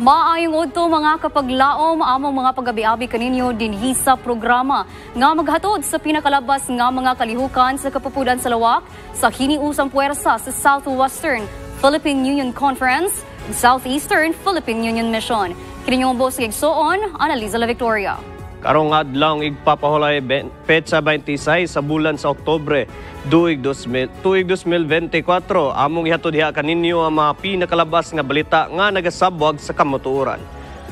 Maayong udto mga kapaglaom among mga pagabi-abi kaninyo dinhi sa programa nga maghatod sa pinakalabas nga mga kalihukan sa kapupudan sa lawak sa hiniusang puwersa sa Southwestern Philippine Union Conference, Southeastern Philippine Union Mission. Kininyong boss igsoon, Analiza La Victoria. Karong adlaw igpapahulay petsa 26 sa bulan sa Oktubre, tuig 2024, among ihatod diha kaninyo ang mga pinakalabas nga balita nga nagasabwag sa kamotuoran.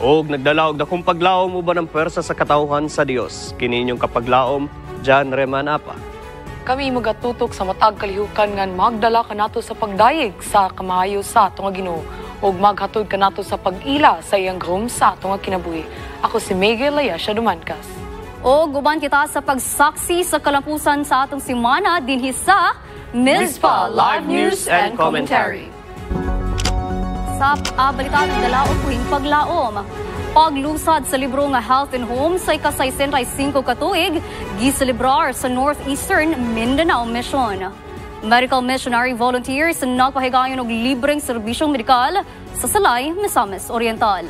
Og nagdalaog dakong paglaom uban ang pwersa sa katawhan sa Dios. Kininyong kapaglaom, John Remanapa. Kami magatutok sa matag kalihukan nga magdala kanato sa pagdayeg sa kamahayo sa atong Ginoo og maghatod kanato sa pag-ila sa iyang room sa atong kinabuhi. Ako si Miguel Layasha Dumancas. O guban kita sa pagsaksi sa kalampusan sa atong simana dinhi sa Mizpa Live News and Commentary. Sa balita dalaog kuing paglaom, paglusad sa libro nga Health and Home sa ika-65 katuig giselebrar sa Northeastern Mindanao Mission. Medical missionary volunteers nagpahigayon og libreng serbisyong medikal sa Salay, Misamis Oriental.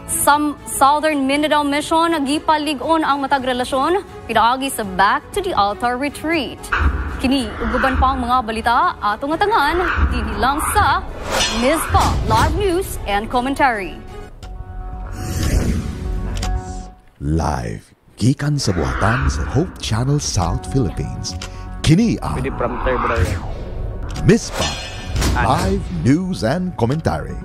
Sa Southern Mindanao Mission, gipalig-on ang matag relasyon pinaagi sa Back to the Altar Retreat. Kini uguban pa ang mga balita atong atangan dinhi lang sa Mizpa Live News and Commentary. Live gikan sa buhatan sa Hope Channel South Philippines. Kini ang Mizpa Live News and Commentary.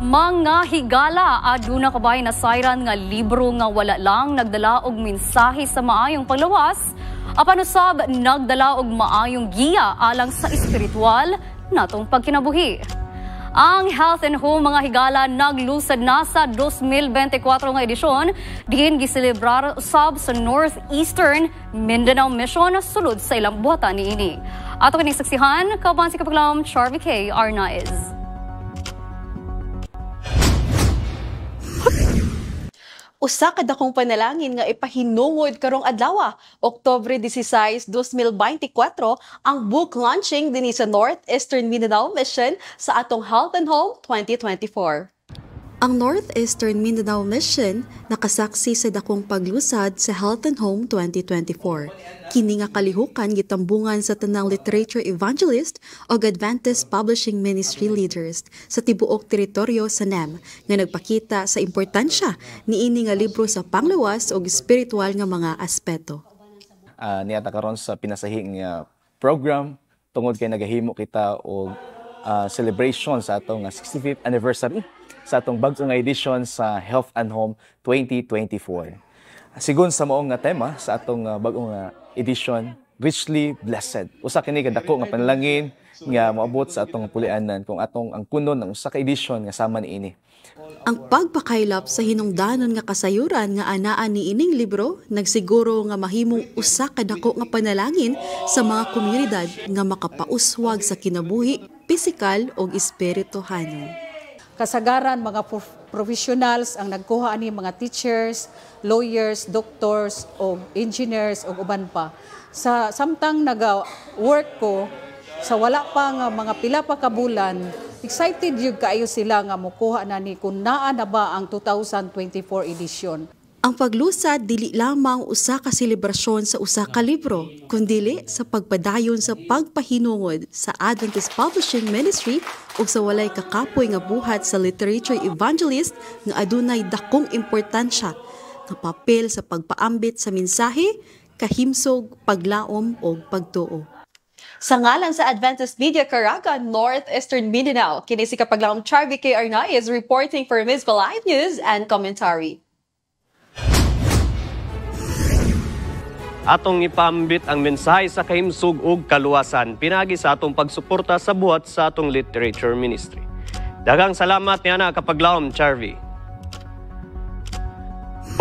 Mga higala, aduna kabay na sayran nga libro nga wala lang nagdala og mensahe sa maayong panglawas, apan usab nagdala og maayong giya alang sa espiritual natong pagkinabuhi. Ang Health and Home mga higala naglusad na sa 2024 nga edisyon, diin giselebrar usab sa Northeastern Mindanao Mission sulod sa ilang buhatan niini. Ato kining saksihan, kauban si kapaglaom Charvy K. Arnaiz. Usa ka dakong panalangin nga ipahinungod karong adlaw, Oktubre 16, 2024, ang book launching dinhi sa Northeastern Mindanao Mission sa atong Health and Home 2024. Ang Northeastern Mindanao Mission nakasaksi sa dakong paglusad sa Health and Home 2024. Kini nga kalihukan gitambungan sa tanang literature evangelist o Adventist Publishing Ministry leaders sa tibuok teritoryo sa NEM nga nagpakita sa importansya niini nga libro sa panglawas o spiritual nga mga aspeto. Niyata karon sa pinasahing program tungod kay nagahimo kita og celebration sa atong 65th anniversary sa atong bag-o nga edition sa Health and Home 2024. Sigon sa maong nga tema sa atong bag-o nga edition, Richly Blessed. Usa kini ka dako nga panalangin nga moabot sa atong pulianan kung atong ang kunon ng usa ka edition nga sama niini. Ang pagpakaylap sa hinungdanon nga kasayuran nga anaan ni ining libro nagsiguro nga mahimong usa ka dako nga panalangin sa mga komunidad nga makapauswag sa kinabuhi, pisikal ug espirituhanon. Kasagaran mga professionals ang nagkuha ani mga teachers, lawyers, doctors o engineers o uban pa. Sa samtang naga-work ko sa wala pa nga mga pila pa ka bulan, excited yun kaayo sila nga mokuha na ni kung naa na ba ang 2024 edition. Ang paglusad dili lamang usa ka selebrasyon sa usa ka libro, kundili sa pagpadayon sa pagpahinungod sa Adventist Publishing Ministry ug sa walay kakapoy nga buhat sa literature evangelist nga adunay dakong importansya nga papel sa pagpaambit sa mensahe, kahimsog, paglaom ug pagtuo. Sa ngalan sa Adventist Media Caraga, Northeastern Mindanao, kini si kapaglaom Charvy K. Arnaiz reporting for Mizpa Live News and Commentary. Atong ipambit ang mensahe sa kahimsog ug kaluwasan pinagi sa atong pagsuporta sa buhat sa atong literature ministry. Daghang salamat niana kapaglaom Charvy.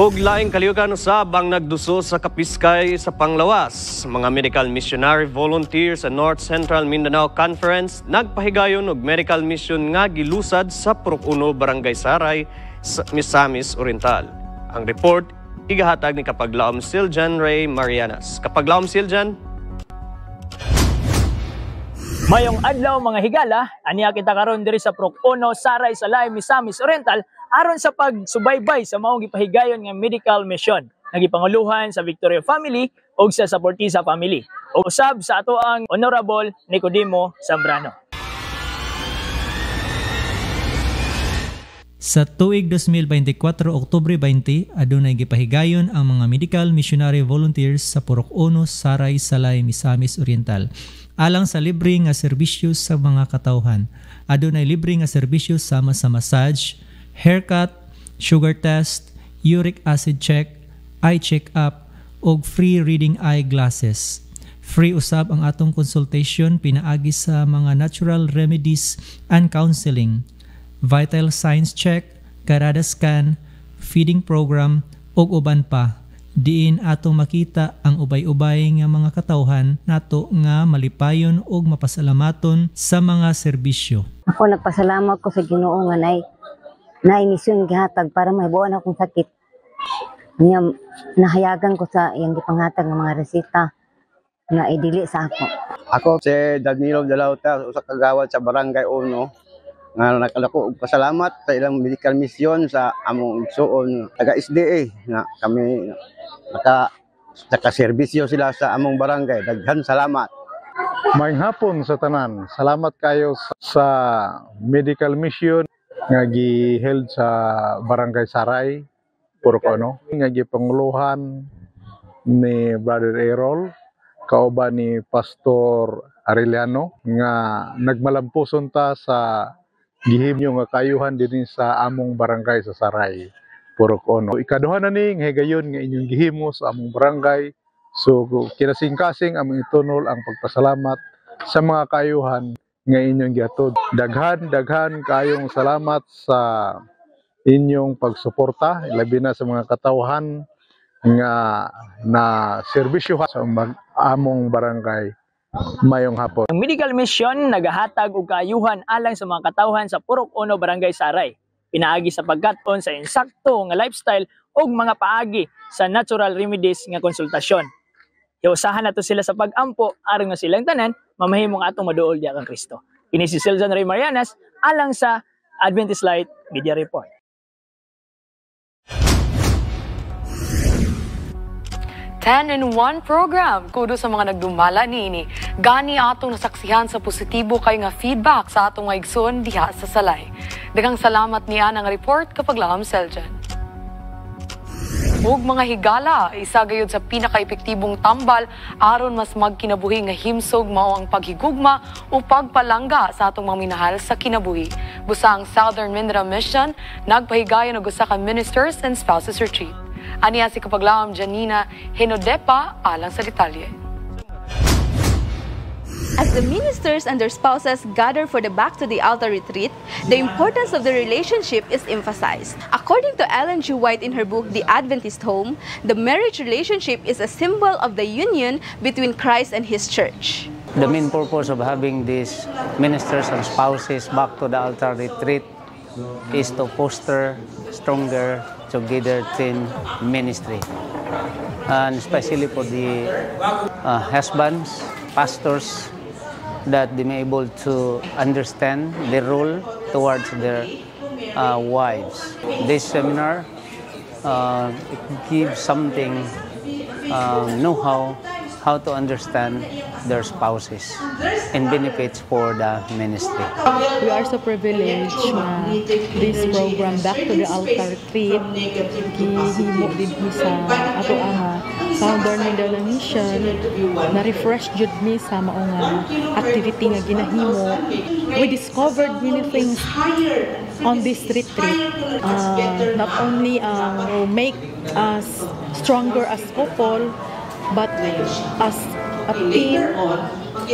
Og laing kalihukan usab ang nagduso sa kapiskay sa panglawas. Mga medical missionary volunteers sa North Central Mindanao Conference nagpahigayon og medical mission nga gilusad sa Purok 1 Barangay Saray sa Misamis Oriental. Ang report igahatag ni kapaglaom Siljan Ray Marianas. Kapaglaom Siljan. Mayong adlaw mga higala, aniya kita karon diri sa Purok 1, Saray, Salay, Misamis Oriental aron sa pagsubaybay sa maong gipahigayon nga medical mission nagipanguluhan sa Victoria family o sa Saportisa family o usab sa ato ang Honorable Nicodemo Zambrano. Sa tuig 2024, Oktubre 20, adunay gipahigayon ang mga medical missionary volunteers sa Purok 1, Saray, Salay, Misamis Oriental. Alang sa libre nga serbisyo sa mga katawhan, adunay libre nga serbisyo sama sa massage, haircut, sugar test, uric acid check, eye check-up, og free reading eyeglasses. Free usab ang atong consultation pinaagi sa mga natural remedies and counseling, vital signs check, karada scan, feeding program, og uban pa. Diin atong makita ang ubay-ubay nga mga katawhan nato nga malipayon og mapasalamaton sa mga serbisyo. Ako nagpasalamat ko sa Ginoo nga nay misyon gihatag para mahibawan akong sakit. Niya nahayagan ko sa iyang gipanghatag nga mga resita nga idili sa ako. Ako si Danilo Dalauta, usa ka kagawad sa Barangay 1. Nga nakalako og pasalamat sa ilang medical mission sa among igsoon taga SDA nga kami naka-serbisyo sila sa among barangay. Daghan salamat. Maayong hapon sa tanan. Salamat kayo sa medical mission nga gi-held sa Barangay Saray, Purok 1, nga gipanguluhan ni Brother Errol kauban ni Pastor Arellano nga nagmalampuson ta sa gihimyo nga kayuhan dinhi sa among barangay sa Saray, Purok 1. Ikaduha na ni nga higayon nga inyong gihimo sa among barangay. So kinasing-kasing among itunol ang pagpasalamat sa mga kayuhan nga inyong gihatod. Daghan kayong salamat sa inyong pagsuporta labi na sa mga katawhan nga na serbisyo sa among barangay. Mayong hapon. Ang medical mission nagahatag og kaayuhan alang sa mga katawhan sa Purok 1 Barangay Saray. Pinaagi sa pagkat-on sa insakto nga lifestyle ug mga paagi sa natural remedies nga konsultasyon. Iusahan nato sila sa pag-ampo aron nga silang tanan mamahimong atong maduol diha kang Kristo. Kini si Siljan Ray Marianas alang sa Adventist Light Media Report. Ten in one program. Kudo sa mga nagdumala niini. Gani atong nasaksihan sa positibo kay nga feedback sa atong nga igsoon diha sa Salay. Daghang salamat niya ang report kapag laham Seljan. Ug mga higala, isa gayud sa pinaka-epektibong tambal aron mas magkinabuhi nga himsog mao ang paghigugma o pagpalangga sa atong mga minahal sa kinabuhi. Busa ang Southern Mindanao Mission nagpahigayon og usa ka Ministers and Spouses Retreat. Aniya si kapaglawam Janina Henodepa alang sa detalye. As the ministers and their spouses gather for the Back to the Altar retreat, the importance of the relationship is emphasized. According to Ellen G. White in her book, The Adventist Home, the marriage relationship is a symbol of the union between Christ and His church. The main purpose of having these ministers and spouses Back to the Altar retreat is to foster stronger together teen ministry, and especially for the husbands, pastors, that they may able to understand their role towards their wives. This seminar it gives something know-how how to understand their spouses and benefits for the ministry. We are so privileged na this program Back to the Altar retreat gihimo din sa ato ang Southern Mindanao Mission na refresh jud mi sa mao nga activity nga ginahimo. We discovered many things on this retreat. Not only will make us stronger as couple, but as a team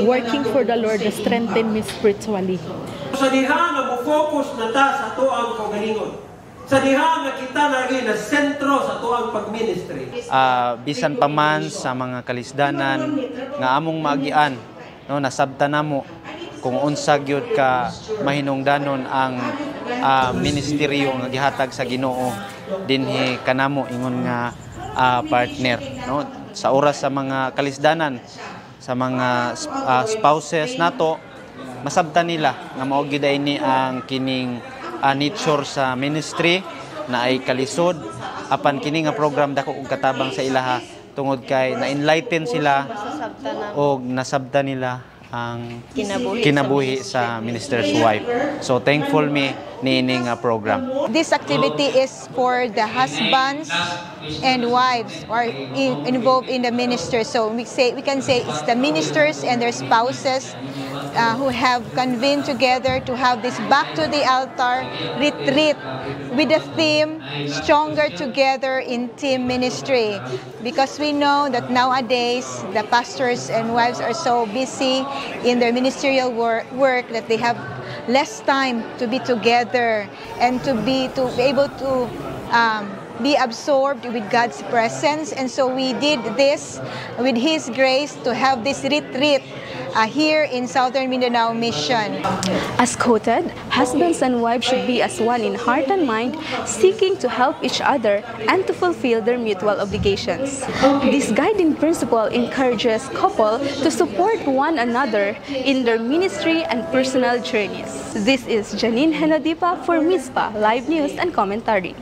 working for the Lord to strengthen me spiritually. Sa diha nga mo-focus na ta sa tuang kaugalingon. Sa diha nga kita lagi na sentro sa tuang pag-ministry. Bisan pa man sa mga kalisdanan nga among maagian, no, nasabta namo kung unsa gyud ka mahinungdanon ang ministeryo nga gihatag sa Ginoo dinhi kanamo ingon nga partner, no, sa oras sa mga kalisdanan, sa mga spouses nato masabtan nila nga mao gyud ni ang kining nature sa ministry na ay kalisod apan kini nga program dako og katabang sa ilaha tungod kay na-enlighten sila o nasabtan nila ang kinabuhi sa minister's wife. So thankful me niining program. This activity is for the husbands and wives or involved in the ministry. So we can say it's the ministers and their spouses who have convened together to have this back to the altar retreat with the theme Stronger Together in Team Ministry, because we know that nowadays the pastors and wives are so busy in their ministerial work that they have less time to be together and to be able to be absorbed with God's presence. And so we did this with His grace to have this retreat here in Southern Mindanao Mission. As quoted, husbands and wives should be as one in heart and mind, seeking to help each other and to fulfill their mutual obligations. This guiding principle encourages couple to support one another in their ministry and personal journeys. This is Janine Henadipa for MISPA Live News and Commentary.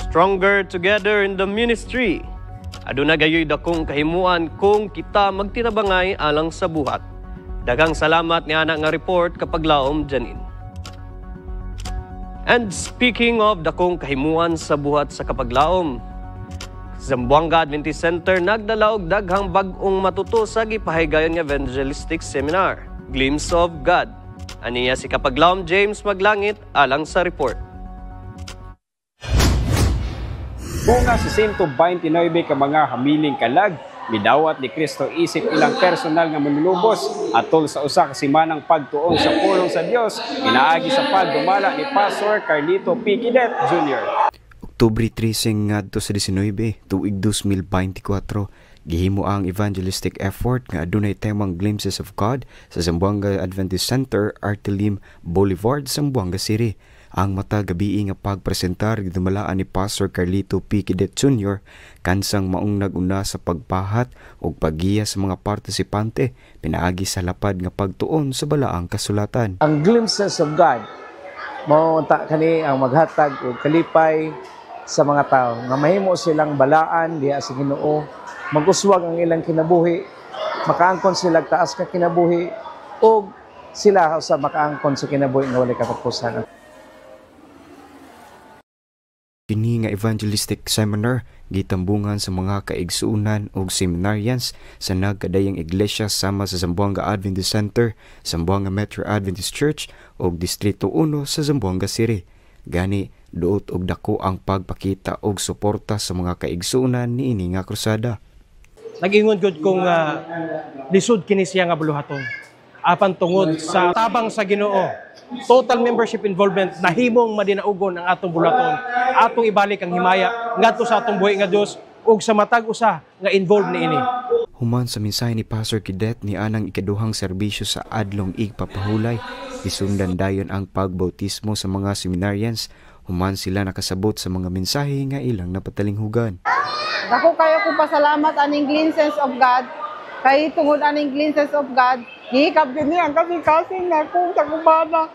Stronger together in the ministry. Aduna gayoy dakong kahimuan kung kita magtinabangay alang sa buhat. Daghang salamat ni ana nga report kapag laom Janine. And speaking of dakong kahimuan sa buhat sa kapaglaom, Zamboanga Adventist Center nagdala og daghang bag-ong matuto sa gipahigayon nga evangelistic seminar, Glimpse of God. Aniya si kapaglaom James Maglangit alang sa report. Bunga sa 129 ka mga hamiling kalag, midawat ni Kristo isip ilang personal nga manlulubos atol sa usa ka semanang pagtuong sa pulong sa Dios, pinaagi sa pagdumala ni Pastor Carlito P. Kidet Jr. Oktubre 13 ngadto sa 19, tuig 2024, gihimo ang evangelistic effort nga adunay temang Glimpses of God sa Zamboanga Adventist Center, Artelim Boulevard, Zamboanga City. Ang matag gabi nga pagpresentar gidumalaan ni Pastor Carlito P. Kidet Jr. kansang maong naguna sa pagpahat o paggiya sa mga partisipante pinaagi sa lapad nga pagtuon sa balaang kasulatan. Ang Glimpses of God mao ta kani ang maghatag og kalipay sa mga tao nga mahimo silang balaan diha sa Ginoo, maguswag ang ilang kinabuhi, makaangkon sila taas ka kinabuhi o sila sa makaangkon sa kinabuhi nga walay katapusan. Kini nga evangelistic seminar gitambungan sa mga kaigsuunan ug seminarians sa nagkadayang iglesia sama sa Zamboanga Adventist Center, Zamboanga Metro Adventist Church ug Distrito 1 sa Zamboanga City. Gani duot og dako ang pagpakita og suporta sa mga kaigsuunan niini nga krusada. Nag-ingon gud kung lisod kini siya nga buluhaton. Apan tungod sa tabang sa Ginoo, total membership involvement nahimong madinaugon ang atong bulaton, atong ibalik ang himaya ngadto sa atong buhi nga Dios ug sa matag usa nga involved niini. Human sa mensahe ni Pastor Kidet ni anang ikaduhang serbisyo sa adlong igpapahulay, isundan dayon ang pagbautismo sa mga seminarians. Human sila nakasabot sa mga mensahe nga ilang napatalinghugan. Dako kayo ko pasalamat aning Glimpses of God. Kay tungod aning Glimpses of God, gihikap din niya ang kasing-kasing na kung sa kumana.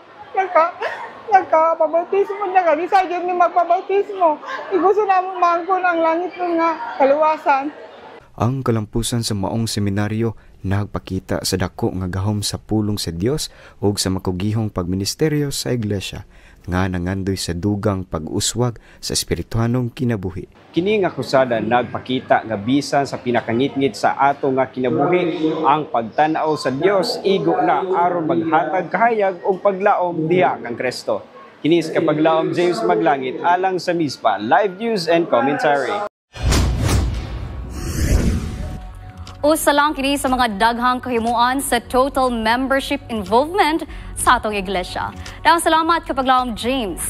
Nagkapabautismo na kami. Sa dyan ni magpabautismo. Gusto namin maangkon ang langit ng nga kaluwasan. Ang kalampusan sa maong seminaryo nagpakita sa dako nga gahom sa pulong sa Dios ug sa makugihong pagministeryo sa iglesia nga nangandoy sa dugang pag-uswag sa espirituhanong kinabuhi. Kini nga krusada nagpakita nga bisan sa pinakangit-ngit sa ato nga kinabuhi, ang pagtan-aw sa Dios igo na aron maghatag kahayag og paglaom diha kang Kristo. Kini sa kapaglaom James Maglangit alang sa MISPA Live News and Commentary. Usa lang kini sa mga daghang kahimuan sa total membership involvement sa atong iglesia. Daghang salamat kapaglaom James.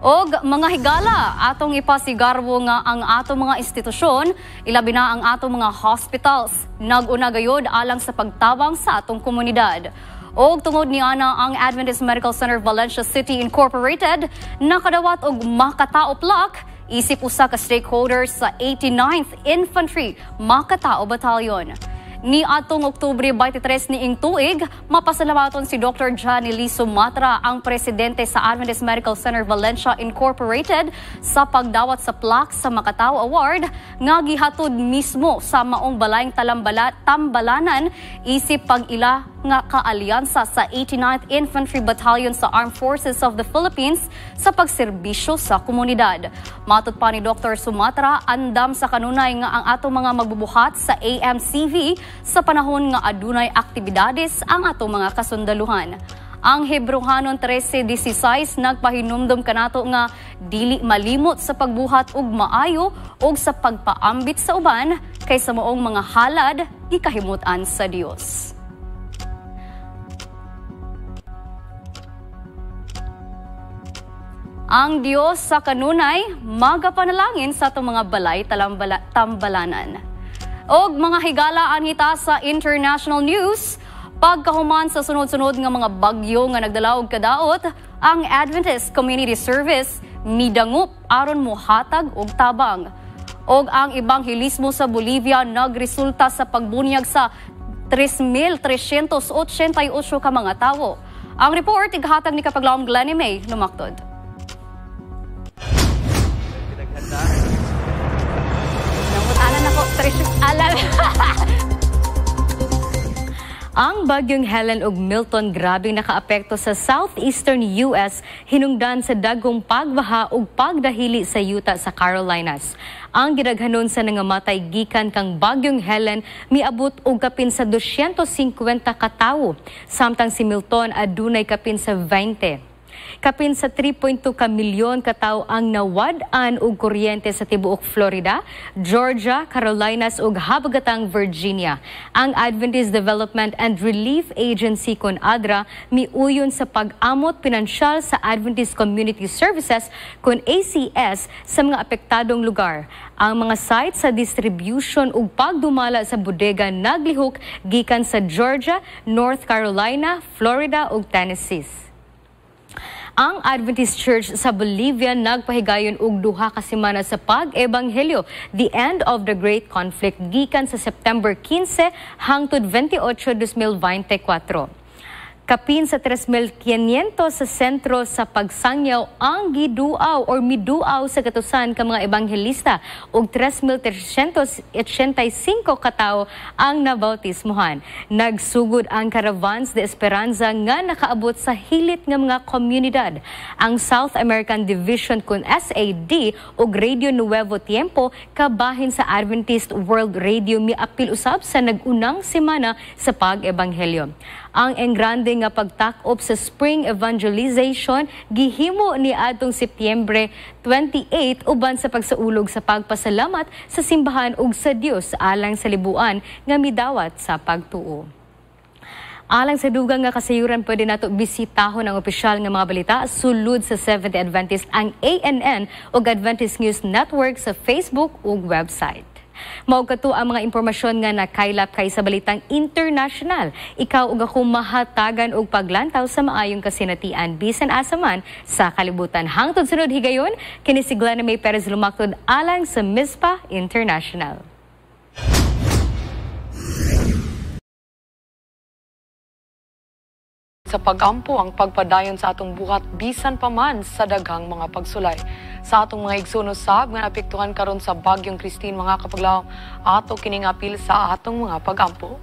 Og mga higala, atong ipasigarbo nga ang atong mga institusyon, ilabi na ang atong mga hospitals, nag-una gayod alang sa pagtabang sa atong komunidad. Og tungod ni ana ang Adventist Medical Center Valencia City Incorporated, nakadawat og makataoplak isip usa ka stakeholders sa 89th Infantry Makatao Battalion. Ni atong Oktubre 23 niing tuig, mapasalamaton si Dr. Johnny Lee Sumatra, ang presidente sa Adventist Medical Center Valencia Incorporated, sa pagdawat sa plaque sa Makatao Award nga gihatod mismo sa maong balayng tambalanan isip pag-ila nga kaalyansa sa 89th Infantry Battalion sa Armed Forces of the Philippines sa pagserbisyo sa komunidad. Matod pa ni Dr. Sumatra, andam sa kanunay nga ang atong mga magbubuhat sa AMCV sa panahon nga adunay aktibidades ang atong mga kasundaluhan. Ang Hebrehanon 13:16 nagpahinumdom kanato nga dili malimot sa pagbuhat og maayo ug sa pagpaambit sa uban kaysa moong mga halad gikahimutan sa Dios. Ang Dios sa kanunay magapanalangin sa atong mga balay tambalanan. Og mga higala anhita sa international news, pagkahuman sa sunod-sunod nga mga bagyo nga nagdala og kadaot, ang Adventist Community Service midangup aron mohatag og tabang. Og ang ebanghelismo sa Bolivia nagresulta sa pagbunyag sa 3,388 ka mga tawo. Ang report ighatag ni Kapaglaom Glenny May lumaktod. Ang bagyong Helen ug Milton grabing nakaapekto sa southeastern US, hinungdan sa dagong pagbaha ug pagdahili sa yuta sa Carolinas. Ang gidaghanon sa nangamatay gikan kang bagyong Helen miabot og kapin sa 250 ka tawo, samtang si Milton adunay kapin sa 20. Kapin sa 3.2 ka milyon ka tawo ang nawad-an og kuryente sa tibuok Florida, Georgia, Carolinas ug habagatang Virginia. Ang Adventist Development and Relief Agency kon ADRA miuyon sa pag-amot pinansyal sa Adventist Community Services kon ACS sa mga apektadong lugar. Ang mga site sa distribution ug pagdumala sa bodega naglihok gikan sa Georgia, North Carolina, Florida ug Tennessee. Ang Adventist Church sa Bolivia nagpahigayon og duha ka semana sa pag-ebanghelyo, the end of the great conflict, gikan sa September 15 hangtod 28, 2024. Kapin sa 3,500 sa sentro sa pagsangyaw ang giduaw or miduaw sa katusan ka mga ebanghelista ug 3,385 katao ang nabautismohan. Nagsugod ang Caravans de Esperanza nga nakaabot sa hilit nga mga komunidad. Ang South American Division kun SAD ug Radio Nuevo Tiempo kabahin sa Adventist World Radio miapil usab sa nagunang semana sa pag-ebanghelyo. Ang engrande nga pagtak-op sa Spring Evangelization gihimo ni adtong Setyembre 28 uban sa pagsaulog sa pagpasalamat sa simbahan ug sa Dios alang sa libuan nga midawat sa pagtuo. Alang sa dugang nga kasayuran, pwede nato bisitahon ang opisyal nga mga balita sulod sa Seventh Adventist ang ANN ug Adventist News Network sa Facebook ug website. Mao kato ang mga impormasyon nga nakaylap kay sa balitang international. Ikaw ug ako mahatagan og paglantaw sa maayong kasinatian bisan asa man sa kalibutan. Hangtod sunod higayon, kini si Glenna May Perez lumaktod alang sa MISPA International. Sa pag-ampo ang pagpadayon sa atong buhat bisan pa man sa daghang mga pagsulay. Sa atong mga igsuno sab nga naapektuhan karon sa bagyong Christine, mga kapaglaw, ato kining apil sa atong mga pag-ampo.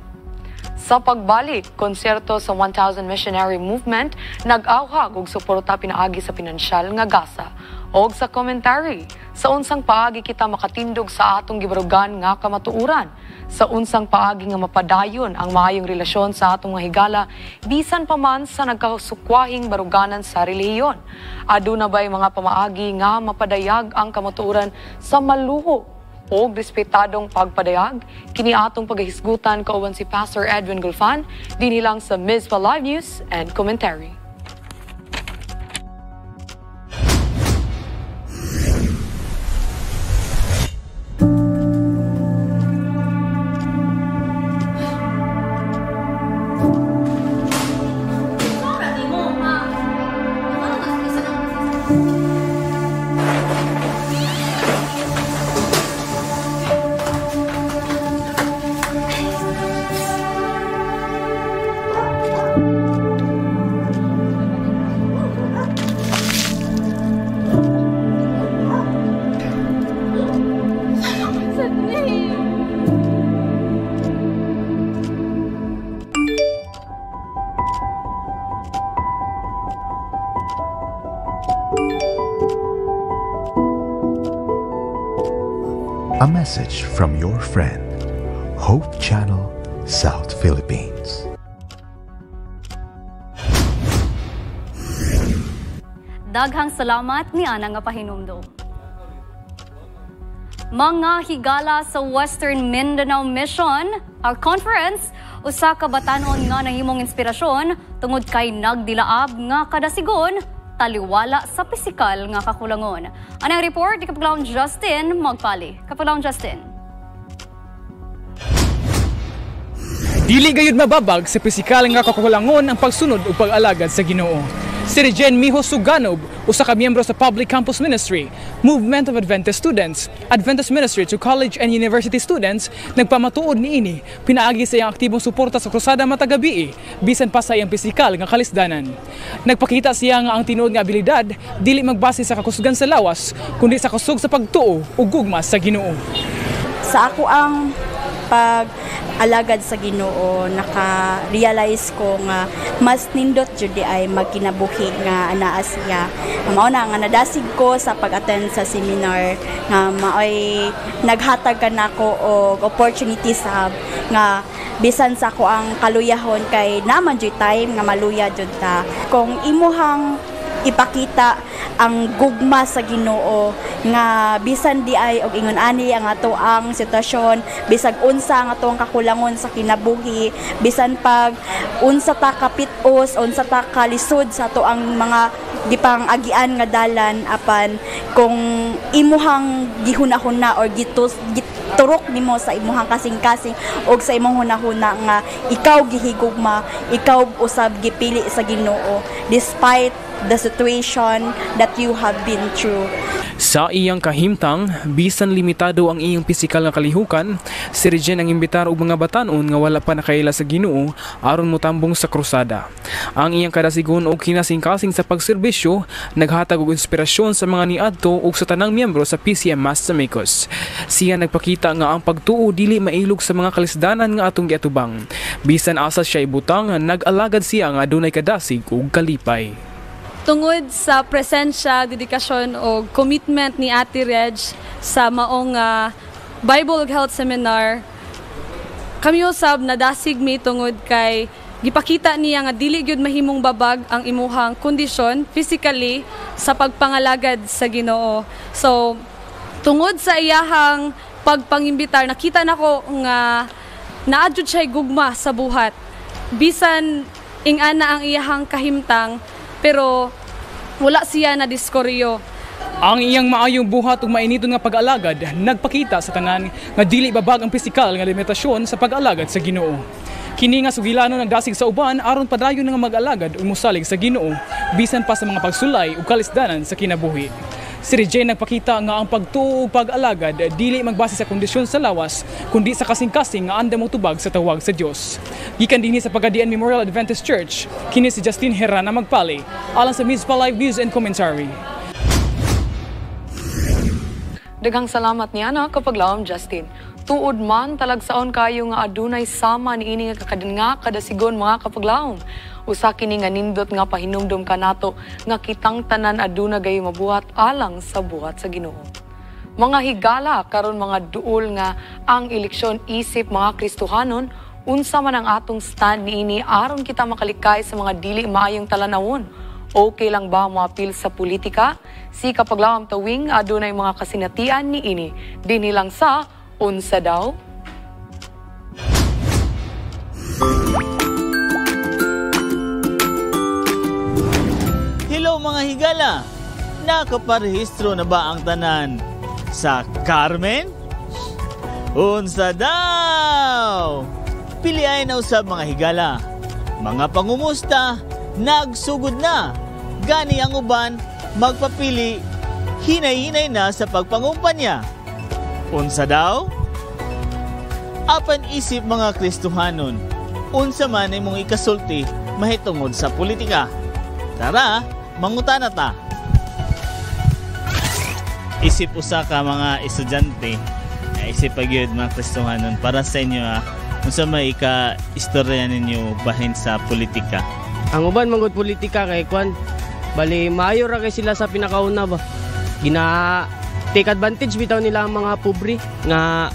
Sa pagbalik, konserto sa 1,000 Missionary Movement nag-awhag og suporta pinaagi sa pinansyal nga gasa. Og sa commentary, sa unsang paagi kita makatindog sa atong gibarugan nga kamatuuran, sa unsang paagi nga mapadayon ang maayong relasyon sa atong mga higala bisan pa man sa nagkasukwahing baruganan sa relihiyon. Aduna ba'y mga pamaagi nga mapadayag ang kamatuuran sa maluho o respetadong pagpadayag? Kini atong paghisgutan kauban si Pastor Edwin Gulfan dinhi lang sa MISPA Live News and Commentary. A message from your friend, Hope Channel, South Philippines. Daghang salamat ni ana nga pahinumdom. Mga higala sa Western Mindanao Mission, our conference, usa ka batanon nga nahimong inspirasyon tungod kay nagdilaab nga kadasigon taliwala sa pisikal nga kakulangon. Anang report ni Kapaglaon Justin Magpali. Kapaglaon Justin. Dili gayud mababag sa pisikal nga kakulangon ang pagsunod ug pag-alagad sa Ginoo. Si Regen Miho Suganob, usa ka miyembro sa Public Campus Ministry, Movement of Adventist Students, Adventist Ministry to College and University Students, nagpamatuod niini, pinaagi sa iyang aktibong suporta sa krusada matag gabi, bisan pa sa iyang pisikal nga kalisdanan. Nagpakita siya nga ang tinuod nga abilidad dili magbase sa kakusgan sa lawas, kundi sa kusog sa pagtuo ug gugma sa Ginoo. Sa ako ang pag-alagad sa Ginoo, naka-realize ko nga mas nindot jud ay magkinabuhi nga anaa siya. Mao na nga nadasig ko sa pag-attend sa seminar nga maoy naghatag kanako og opportunity sab nga bisan sa ko ang kaluyahon kay naman jud time nga maluya jud ta. Kung imuhang ipakita ang gugma sa Ginoo nga bisan di ay og ingon ani ang ato ang sitwasyon, bisag unsa ang ato ang kakulangon sa kinabuhi, bisan pag unsa ta kapitos, unsa ta kalisod sa ato ang mga gipang agian nga dalan, apan kung imuhang gihunahuna or turok nimo sa imuhang kasing-kasing o sa imong hunahuna nga ikaw gihigugma, ikaw usab gipili sa Ginoo despite the situation that you have been through. Sa iyang kahimtang, bisan limitado ang iyang pisikal nga kalihukan, si Regen ang imbitar og mga batanon nga wala pa nakaila sa Ginoo aron motambong sa krusada. Ang iyang kadasigon og kinasing-kasing sa pagserbisyo naghatag og inspirasyon sa mga niadto ug sa tanang miyembro sa PCM Mass sa Mecos. Siya nagpakita nga ang pagtuo dili mailog sa mga kalisdanan nga atong giatubang. Bisan asa siya ibutang, nag-alagad siya nga adunay kadasig ug kalipay. Tungod sa presensya, dedikasyon o commitment ni Ate Reg sa maong Bible ug Health Seminar, kami usab nadasig mi tungod kay gipakita niya nga dili gyud mahimong babag ang imuhang kondisyon physically sa pagpangalagad sa Ginoo. So tungod sa iyahang pagpangimbitar, nakita nako nga naadjud siya gugma sa buhat. Bisan ingana ang iyahang kahimtang, pero wala siya na diskoryo. Ang iyang maayong buhat ug mainiton nga pag-alagad nagpakita sa tanan nga dili babag ang pisikal nga limitasyon sa pag-alagad sa Ginoo. Kini nga sugilanon nagdasig sa uban aron padayon nga mag-alagad ug mosalig sa Ginoo bisan pa sa mga pagsulay ug kalisdanan sa kinabuhi. Si Regen nagpakita nga ang pagtuo ug pag-alagad dili magbase sa kondisyon sa lawas kundi sa kasing-kasing nga andam tubag sa tawag sa Dios. Gikan dinhi sa Pagadian Memorial Adventist Church, kini si Justin Herrana Magpali alang sa Mizpa Live News and Commentary. Daghang salamat niya na Kapaglaom Justin. Tuod man talagsaon kayo nga adunay sama niini nga kadasigon mga Kapaglaom. Usa kini nga nindot nga pahinumdom kanato nga kitang tanan aduna gayo mabuhat alang sa buhat sa Ginoo. Mga higala karon mga duol nga ang eleksyon isip mga Kristohanon, unsa man ang atong stand niini aron kita makalikay sa mga dili maayong talanawon. Okay lang ba moapil sa politika? Si Kapaglaom Tawing adunay mga kasinatian niini dinhi lang sa unsa daw. Hello mga higala! Nakaparehistro na ba ang tanan sa Carmen? Unsa daw! Piliay na usab mga higala. Mga pangumusta, nagsugod na. Gani ang uban, magpapili, hinay-hinay na sa pagpangumpanya. Unsa daw? Apan isip mga Kristohanon, unsa man ay mong ikasulti mahitungod sa politika. Tara, mangutana ta. Isip usa ka mga estudyante, isip pagyud mga Kristohanon para sa inyo unsa may ika-istorya ninyo bahin sa politika. Ang uban manggod politika kay kwan bali maayo ra kay sila sa pinakauna ba. take advantage bitaw nila ang mga pobre nga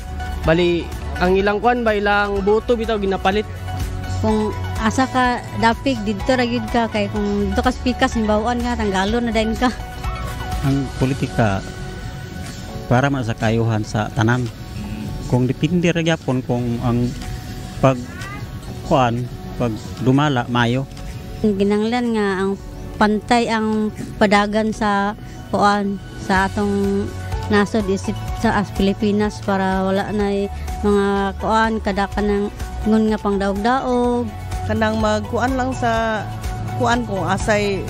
bali ang ilang kwan ba ilang boto bitaw ginapalit. Kung asa ka dapig dito ra gyud ka kay kung dito ka spikas himbawaan nga tanggalon na dayon ka. Ang politika para man sa kayuhan sa tanan. Kung dipindi ra gyapon kung ang pag dumala mayo. Ginanglan nga ang pantay ang padagan sa kuan sa atong nasod isip sa Pilipinas para wala na mga kuan kada kanang ngun nga pang daog-daog kanang magkuan lang sa kuan kung asay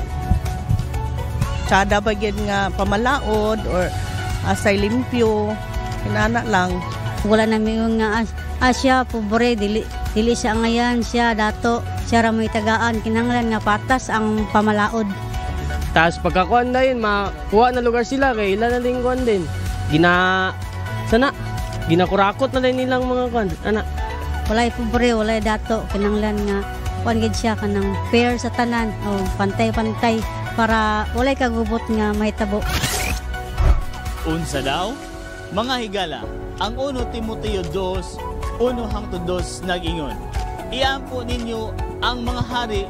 tsada bagid nga pamalaod or asay limpyo kinana lang wala na mingon nga asya pobre dili siya ngayon siya dato siya ra may tagaan kinanglan nga patas ang pamalaod. Tapos pagkakuan na yun, makuha na lugar sila kay ilan na din kuan din. Ginakurakot na din nilang mga kuan. Walay pobre, walay dato. Kinanglan nga, kuan gid siya kanang fair sa tanan. O, pantay-pantay para walay kagubot nga mahitabo. Unsa daw? Mga higala, ang 1 Timoteo 2, 1-2 nag-ingon. Iampo ninyo ang mga hari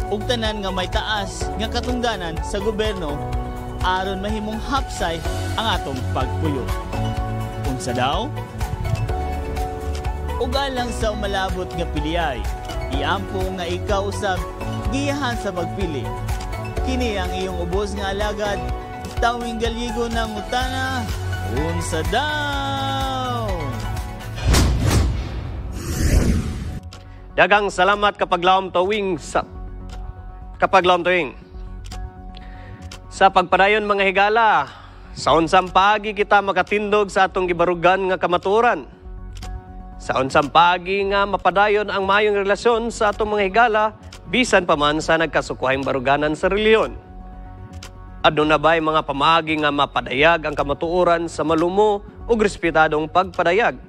ug tanan nga may taas nga katungdanan sa gobyerno aron mahimong hapsay ang atong pagpuyo. Unsa daw? Ugalang sa umalabot nga piliyay, iampo nga ikaw usab giyahan sa pagpili. Kini ang iyong ubos nga alagad, tawing galyigo ng utana. Unsa daw? Dagang salamat kapag lawom tawing sa pagpadayon mga higala, sa unsang paagi kita makatindog sa atong gibarugan nga kamatuoran. Sa unsang paagi nga mapadayon ang mayong relasyon sa atong mga higala, bisan pa man sa nagkasukuhayng baruganan sa reliyon. Aduna ba'y mga pamaagi nga mapadayag ang kamatuoran sa malumo ug respetadong pagpadayag.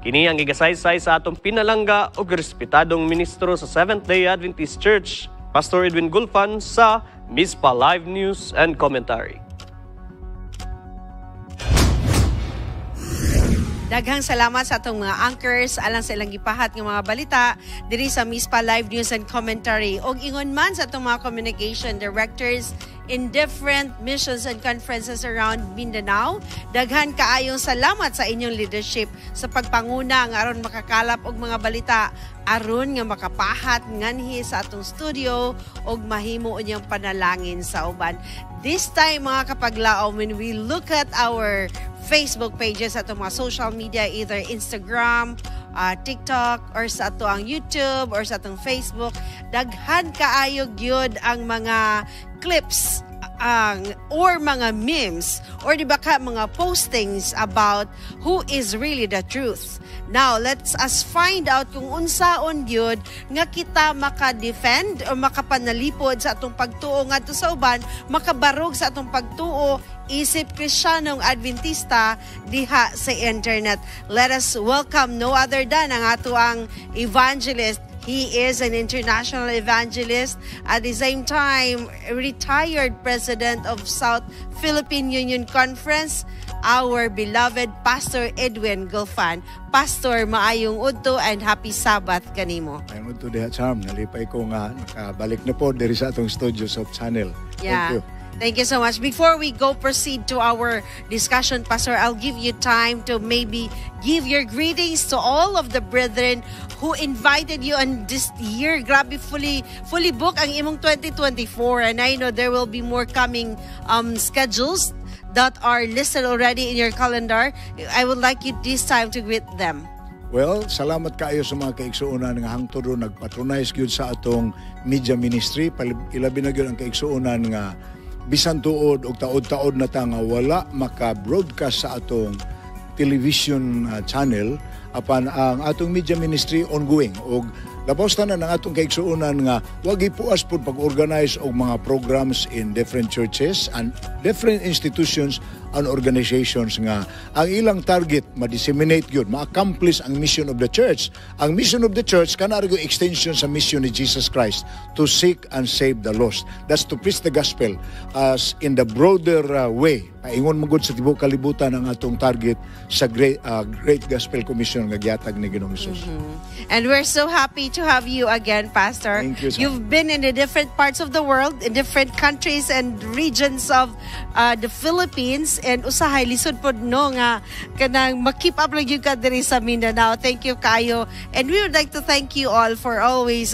Kini ang gigasaysay sa atong pinalangga ug respetadong ministro sa Seventh-day Adventist Church, Pastor Edwin Gulfan sa MISPA Live News and Commentary. Daghang salamat sa atong mga anchors alang sa ilang gipahat ng mga balita diri sa MISPA Live News and Commentary og ingon man sa atong mga communication directors in different missions and conferences around Mindanao. Daghan kaayong salamat sa inyong leadership sa pagpanguna nga aron makakalap og mga balita aron nga makapahat nganhi sa atong studio og mahimo unyang panalangin sa uban. This time mga kapaglaom, when we look at our Facebook pages at mga social media, either Instagram, TikTok, or sa ato ang YouTube, or sa atong Facebook, daghan kaayo gyud ang mga clips or mga memes or di ba ka mga postings about who is really the truth. Now, let's us find out kung unsaon gyud nga kita maka-defend o makapanalipod sa atong pagtuo ngadto sa uban, makabarog sa atong pagtuo isip Kristiyanong Adventista diha sa internet. Let us welcome no other than ang ato ang evangelist. He is an international evangelist, at the same time, retired president of South Philippine Union Conference, our beloved Pastor Edwin Gulfan. Pastor, maayong udto and happy Sabbath kanimo. Maayong udto diha Charm, nalipay ko nga nakabalik na po diri sa atong studios of channel. Yeah. Thank you. Thank you so much. Before we go proceed to our discussion, Pastor, I'll give you time to maybe give your greetings to all of the brethren who invited you on this year. Grabe, fully booked ang imong 2024. And I know there will be more coming schedules that are listed already in your calendar. I would like you this time to greet them. Well, salamat kayo sa mga kaigsuunan nga hangtod nagpatronize gyud sa atong media ministry. Ilabi na gyud ang kaigsuunan nga bisan tuod og taod-taod na ta nga wala maka-broadcast sa atong television channel apan ang atong media ministry ongoing og Labaw tanan ang atong kaigsuonan nga wag ipuas pud pag-organize og mga programs in different churches and different institutions and organizations nga ang ilang target ma-disseminate gyud, ma-accomplish ang mission of the church. Ang mission of the church kana rig extension sa mission ni Jesus Christ to seek and save the lost. That's to preach the gospel as in the broader way. Paingon magud sa tibuok kalibutan ang atong target sa Great Gospel Commission nga gihatag ni Ginoong Hesus. And we're so happy to have you again, Pastor. Thank you, You've been in the different parts of the world, in different countries and regions of the Philippines, and usahay lisod pod no nga kanang makip up lang yung ka diri sa Mindanao. Thank you kayo. And we would like to thank you all for always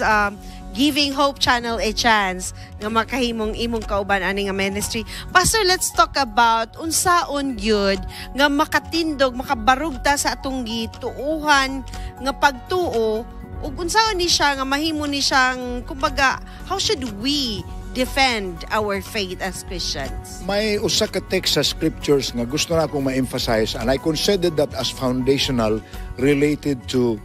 giving Hope Channel a chance nga makahimong imong kauban ani nga ministry. Pastor, let's talk about unsaon gyud nga makatindog, makabarugta sa atong gituuhan nga pagtuo ug unsaon ni siya nga mahimo ni siyang kumbaga how should we defend our faith as Christians? May usa ka text sa scriptures nga gusto na akong ma-emphasize, and I consider that as foundational related to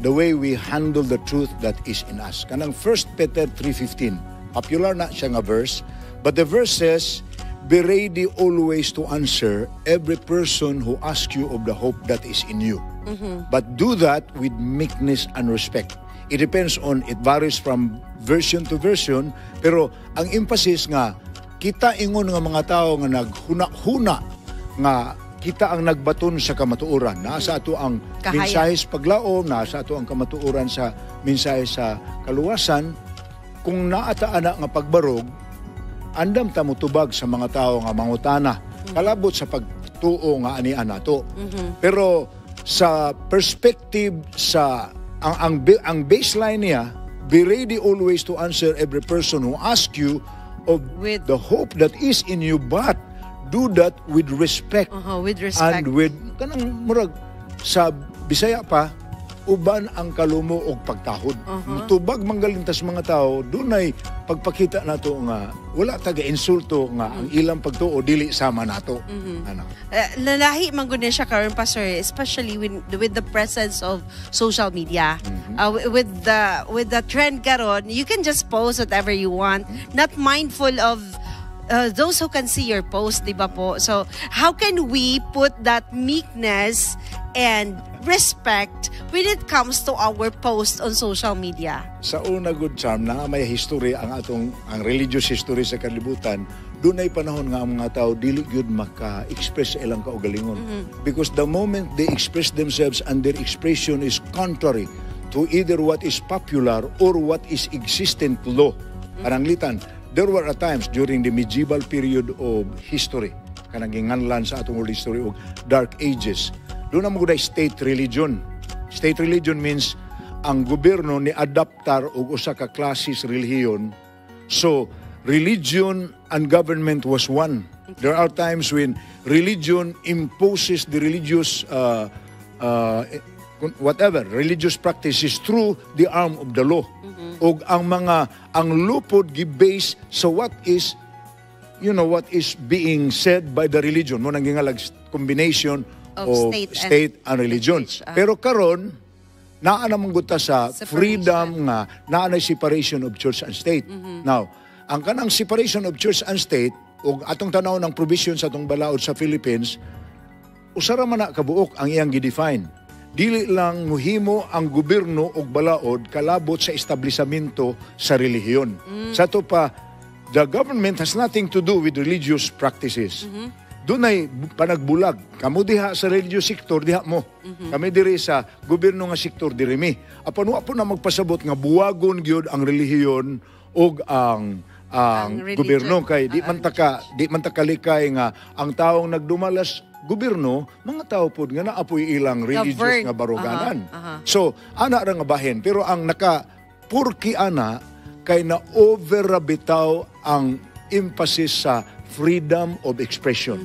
the way we handle the truth that is in us. Kanang 1 Peter 3:15. Popular na siya nga verse, but the verse says, "Be ready always to answer every person who asks you of the hope that is in you. But do that with meekness and respect." It depends on, it varies from version to version, pero ang emphasis nga, kita ingon nga mga tao nga naghuna-huna nga kita ang nagbaton sa kamatuoran. Nasa ato ang mensahe sa paglaom, nasa ato ang kamatuoran sa mensahe sa kaluwasan. Kung naataan nga pagbarog, andam ta mo tubag sa mga tao nga mangutana. Kalabot sa pagtuo nga anian nato. Pero sa perspective sa ang baseline niya, be ready always to answer every person who asks you of the hope that is in you, but do that with respect. With respect. And with, kanang murag, sa Bisaya pa, uban ang kalumo og pagtahod. Tubag manggalintas mga tao, dunay pagpakita nato nga wala taga-insulto nga ang ilang pagtuo dili sama nato. Ano? Lalahi man gud siya karon, Pastor, especially with the presence of social media. With the trend karon, you can just post whatever you want, not mindful of those who can see your post, di ba po? So, how can we put that meekness and respect when it comes to our post on social media? Sa una, good charm, na may history ang religious history sa kalibutan, doon ay panahon nga ang mga tao dili gyud maka-express sa ilang kaugalingon. Because the moment they express themselves and their expression is contrary to either what is popular or what is existent law. Pananglitan, there were times during the medieval period of history, kanang ginganlan sa atong world history of Dark Ages. Doon na mo state religion. State religion means ang gobyerno ni adaptar og usa ka klases relihiyon. So, religion and government was one. There are times when religion imposes the religious religious practices through the arm of the law. Og ang lupod gi-base sa what is being said by the religion. Mo nang gingalag combination of state and religion. Pero karon naa namang guta sa freedom nga naa na separation of church and state. Now, ang kanang separation of church and state ug atong tanaw ng provision sa atong balaod sa Philippines, usara man na kabuok ang iyang gi-define. Dili lang muhimo ang gobyerno og balaod kalabot sa establisamento sa relihiyon. Sa to pa, the government has nothing to do with religious practices. Dunay panagbulag. Kamo diha sa religious sector, diha mo. Kami diri sa gobyerno nga sektor, diri mi. Apan wa po na magpasabot nga buwagon gyud ang relihiyon og ang gobyerno kay di man ta kalikay nga ang taong nagdumalas gobyerno, mga tao po nga naapoy ilang religious nga baruganan. So, ana ra nga bahin. Pero ang naka-purki ana, kay na-overabitaw ang emphasis sa freedom of expression.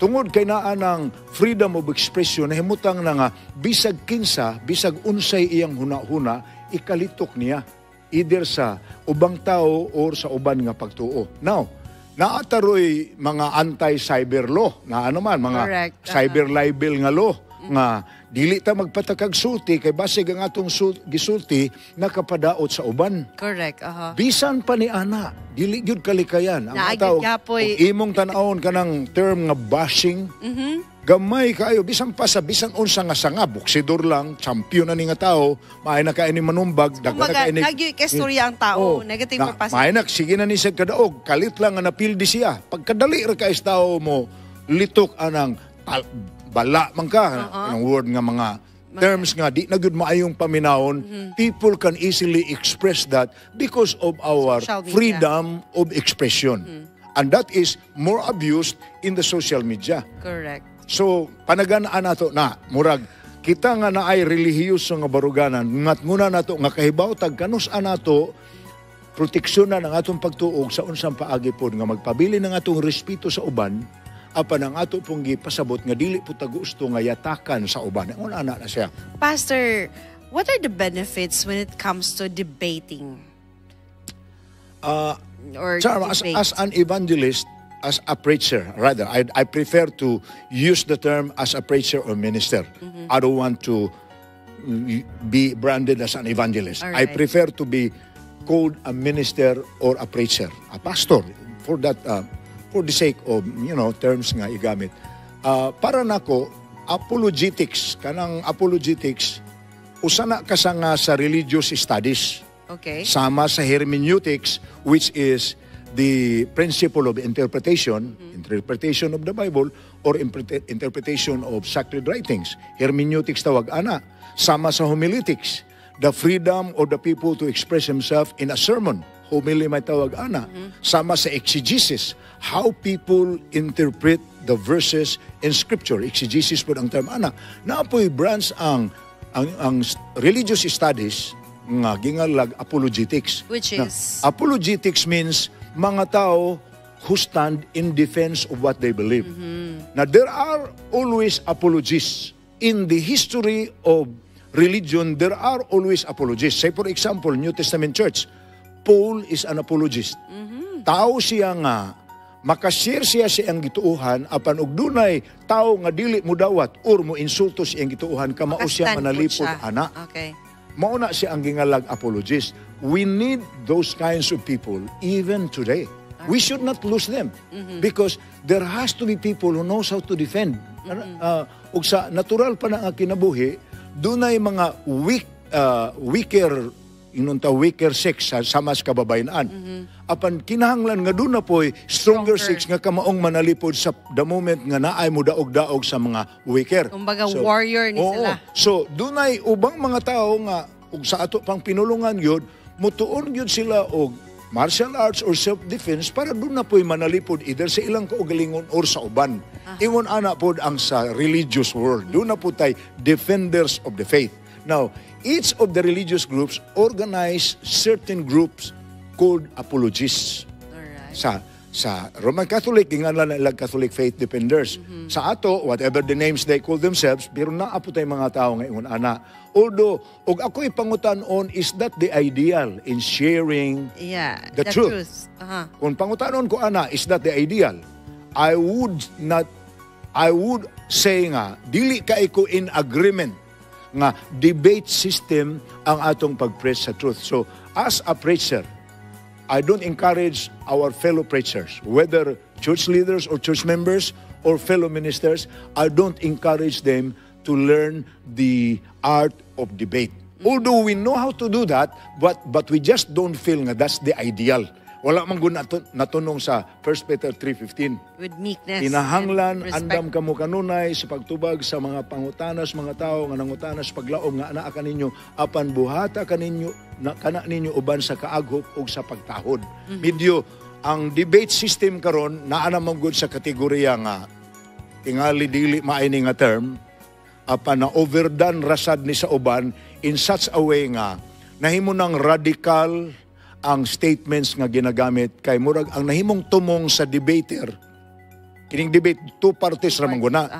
Tungod kay naa ng freedom of expression, nahimutang na nga, bisag kinsa, bisag unsay iyang huna-huna, ikalitok niya. Either sa ubang tao or sa uban nga pagtuo. Now, naataroy mga anti-cyber law na mga cyber libel nga law nga dili ta magpatakag sulti kay basig ang atong gisulti nakapadaot sa uban. Correct. Bisan pa ni ana, dili gyud kalikayan ang tawag. Kung imong tan-awon kanang term nga bashing, gamay kayo bisan pa sa bisan unsa nga sanga boksidor lang, champion na ni nga tao, maay na kay ni manumbag, daghan na kay ni nagyo ang tao, negative pagpasa. Maay na sige na ni sa kadaog, kalit lang nga napildi siya. Pagkadali ra kay tao mo litok anang bala man ka ang word nga mga terms nga di na gyud maayong paminawon. People can easily express that because of our freedom of expression. And that is more abused in the social media. Correct. So, panaganaan nato na, murag, kita nga na ay relihiyoso nga baruganan, ngat muna nato nga kahibaw, tagkanus-an nato, proteksyon na ng atong pagtuog sa unsang paagi po nga magpabili ng atong respeto sa uban, apan ang ato pong gipasabot nga dili po tagusto nga yatakan sa uban. Ang una na siya. Pastor, what are the benefits when it comes to debating? As an evangelist, as a preacher, rather, I prefer to use the term as a preacher or minister. I don't want to be branded as an evangelist. Right. I prefer to be called a minister or a preacher, a pastor, for that, for the sake of, terms nga igamit. Para nako, apologetics, kanang apologetics, usana kasanga sa religious studies. Okay. Sama sa hermeneutics, which is the principle of interpretation, interpretation of the Bible, or interpretation of sacred writings. Hermeneutics tawag ana. Sama sa homiletics, the freedom of the people to express himself in a sermon. Homily may tawag ana. Sama sa exegesis, how people interpret the verses in Scripture. Exegesis po ang term ana. Naapoy branch ang religious studies nga gingalag apologetics. Which is? Apologetics means mga tao who stand in defense of what they believe. Now, there are always apologists. In the history of religion, there are always apologists. Say, for example, New Testament Church, Paul is an apologist. Tao siya nga, makashare siya siyang gituuhan, apan og dunay tao nga dili mo dawat or mo insulto siyang gituuhan, kamao siya manalipod ana. Okay. Mauna siya ang gingalag apologist. We need those kinds of people even today. We should not lose them because there has to be people who knows how to defend. Ug sa natural pa na nga kinabuhi, dunay mga weaker sex sa mas kababayan. Apan kinahanglan nga doon na po'y stronger sex nga kamaong manalipod sa the moment nga naay mo daog-daog sa mga weaker. Kumbaga warrior ni sila. So dunay ubang mga tao nga ug sa ato pang pinulungan yun, mutuon yun sila og martial arts or self-defense para doon na po'y manalipod either sa ilang kaugalingon or sa uban. Ingon ana pod ang sa religious world. Doon na po tayo defenders of the faith. Now, each of the religious groups organize certain groups called apologists. Sa Roman Catholic, gingalan na ilang Catholic faith defenders. Sa ato, whatever the names they call themselves, pero naapo tayo mga tao ngayon ana. Although, og ako'y pangutanon, is that the ideal in sharing the truth? Kung pangutanon ko ana, is that the ideal? I would say nga, dili ka ko in agreement nga debate system ang atong pag-preach sa truth. So, as a preacher, I don't encourage our fellow preachers, whether church leaders or church members or fellow ministers, I don't encourage them to learn the art of debate. Although we know how to do that, but we just don't feel nga that's the ideal. Wala man gud natunong sa 1 Peter 3:15. With meekness. Kinahanglan andam kamo kanunay sa pagtubag sa mga pangutanas mga tao nga nangutanas paglaom nga anaa kaninyo apan buhata kaninyo kana ninyo uban sa kaaghop ug sa pagtahod. Medyo ang debate system karon naa naman gud sa kategorya nga tingali dili maayni nga term apan na overdone rasad ni sa uban in such a way nga nahimo nang radical ang statements nga ginagamit kay murag ang nahimong tumong sa debater. Kining debate, two parties ramang guna.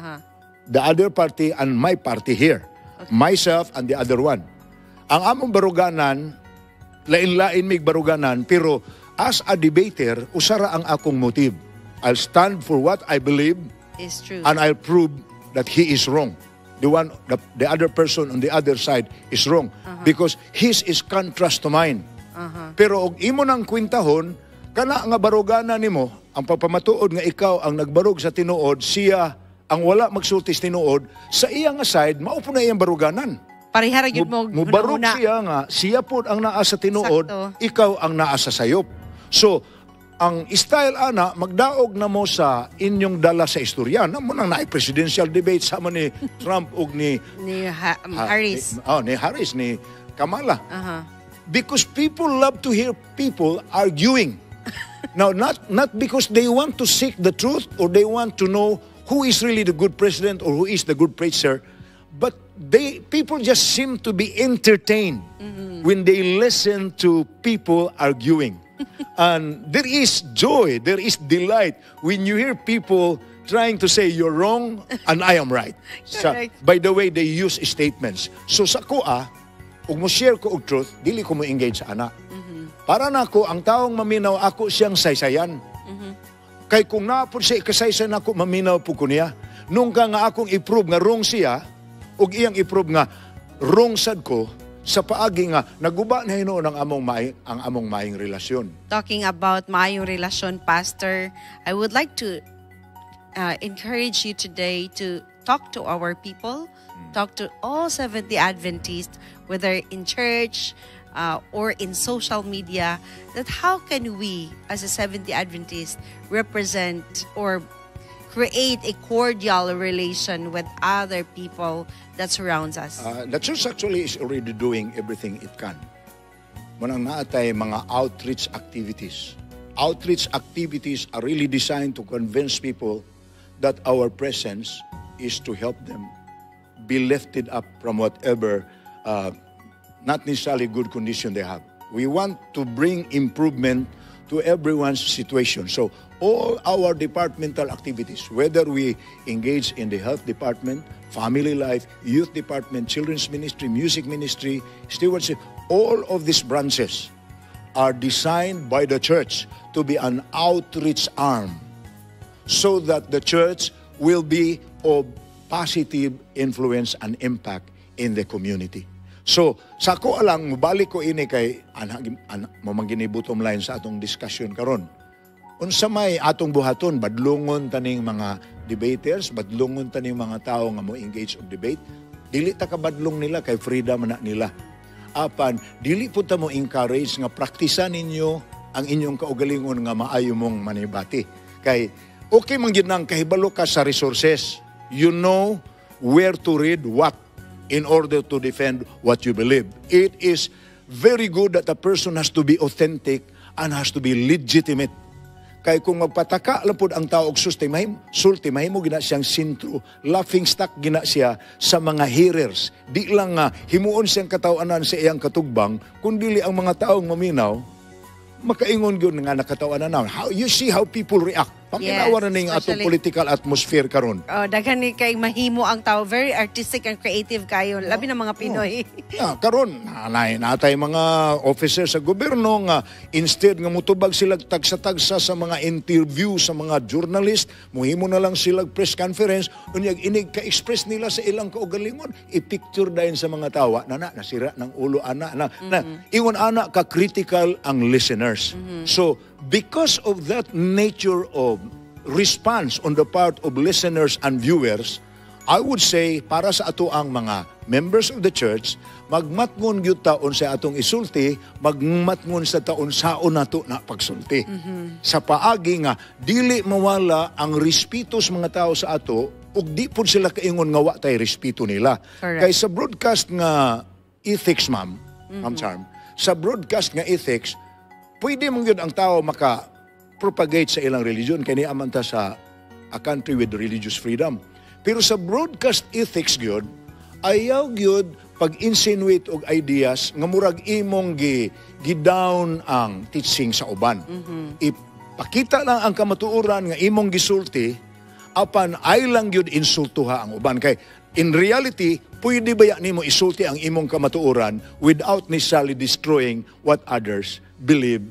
The other party and my party here. Okay. Myself and the other one. Ang among baruganan, lain-lain mig baruganan, pero as a debater, usara ang akong motive. I'll stand for what I believe is true. And I'll prove that he is wrong. the other person on the other side is wrong because his is contrast to mine. Pero og imo nang kwintahon kana nga barugana nimo ang papamatuod nga ikaw ang nagbarog sa tinuod, siya ang wala magsulti sa tinuod, sa iyang side mao po na iyang baruganan. Parihara gyud mo mubarog siya nga siya po ang naa sa tinuod, ikaw ang naa sa sayop. So ang style ana magdaog na mo sa inyong dala sa istorya na mo nang naay presidential debate sama ni Trump ug ni Harris. Ni Harris ni Kamala. Because people love to hear people arguing. Now not because they want to seek the truth or they want to know who is really the good president or who is the good preacher, but people just seem to be entertained when they listen to people arguing. And there is joy, there is delight when you hear people trying to say you're wrong and I am right. By the way, they use statements. So sa kuha, ug mo share ko og truth, dili ko mo engage sa ana. Para nako ang taong maminaw ako siyang saysayan. Kay kung naapod siya ikasaysayan ako, maminaw po ko niya. Nung ka nga akong i-prove nga wrong siya, ug iyang i-prove nga wrong sad ko, sa paagi nga naguba na hinoon ang among maayong relasyon. Talking about maayong relasyon, Pastor, I would like to encourage you today to talk to our people, talk to all Seventh-day Adventists, whether in church or in social media, that how can we as a Seventh-day Adventist represent or create a cordial relation with other people that surrounds us? The church actually is already doing everything it can. Manang naatay mga outreach activities. Outreach activities are really designed to convince people that our presence is to help them be lifted up from whatever not necessarily good condition they have. We want to bring improvement to everyone's situation. So all our departmental activities, whether we engage in the health department, family life, youth department, children's ministry, music ministry, stewardship, all of these branches are designed by the church to be an outreach arm so that the church will be of positive influence and impact in the community. So, sa ko alang, mabalik ko ini kay mamangini bottom line sa atong discussion karon. Unsa may atong buhaton, badlungon taning mga debaters, badlungon taning mga tao nga mo engage of debate, dili ta kabadlong nila kay freedom na nila. Apan, dili po ta mo encourage nga praktisan ninyo ang inyong kaugalingon nga maayo mong manibati. Kay, okay man gyud nang kahibalo ka sa resources. You know where to read what in order to defend what you believe. It is very good that a person has to be authentic and has to be legitimate. Kay kung magpataka lang po ang tao og sulti mahimo gina siyang sintro, laughing stock gina siya sa mga hearers. Di lang nga himuon siyang katawanan sa iyang katugbang, kundi ang mga taong maminaw makaingon gyud nga nakatawanan na. How you see how people react. Panginawa na ning atong political atmosphere karon. Daghan ni kay mahimo ang tao, very artistic and creative kayo, labi na mga Pinoy. Karon natay mga officers sa gobyerno nga instead nga mutubag sila tagsa-tagsa sa mga interview sa mga journalist, muhimo na lang sila press conference unyag inig ka-express nila sa ilang kaugalingon, i-picture dayon sa mga tawa na nasira ng ulo ana na ingon ana ka critical ang listeners. So because of that nature of response on the part of listeners and viewers, I would say para sa ato ang mga members of the church, magmatngon gyud taon sa atong isulti, magmatngon sa taon saon nato na pagsulti. Sa paagi nga dili mawala ang respeto sa mga tao sa ato ug di pud sila kaingon nga wa tay respeto nila. Kay sa broadcast nga ethics, Ma'am Charm, sa broadcast nga ethics, pwede mong yun ang tao maka-propagate sa ilang religion, kaya niya amanta sa a country with religious freedom. Pero sa broadcast ethics yun, ayaw yun pag-insinuate og ideas nga murag imong gi-down ang teaching sa uban. Ipakita lang ang kamatuoran nga imong gisulti, apan ay lang yun insultuha ang uban. Kay in reality, pwede ba yan mo isulti ang imong kamatuoran without necessarily destroying what others believe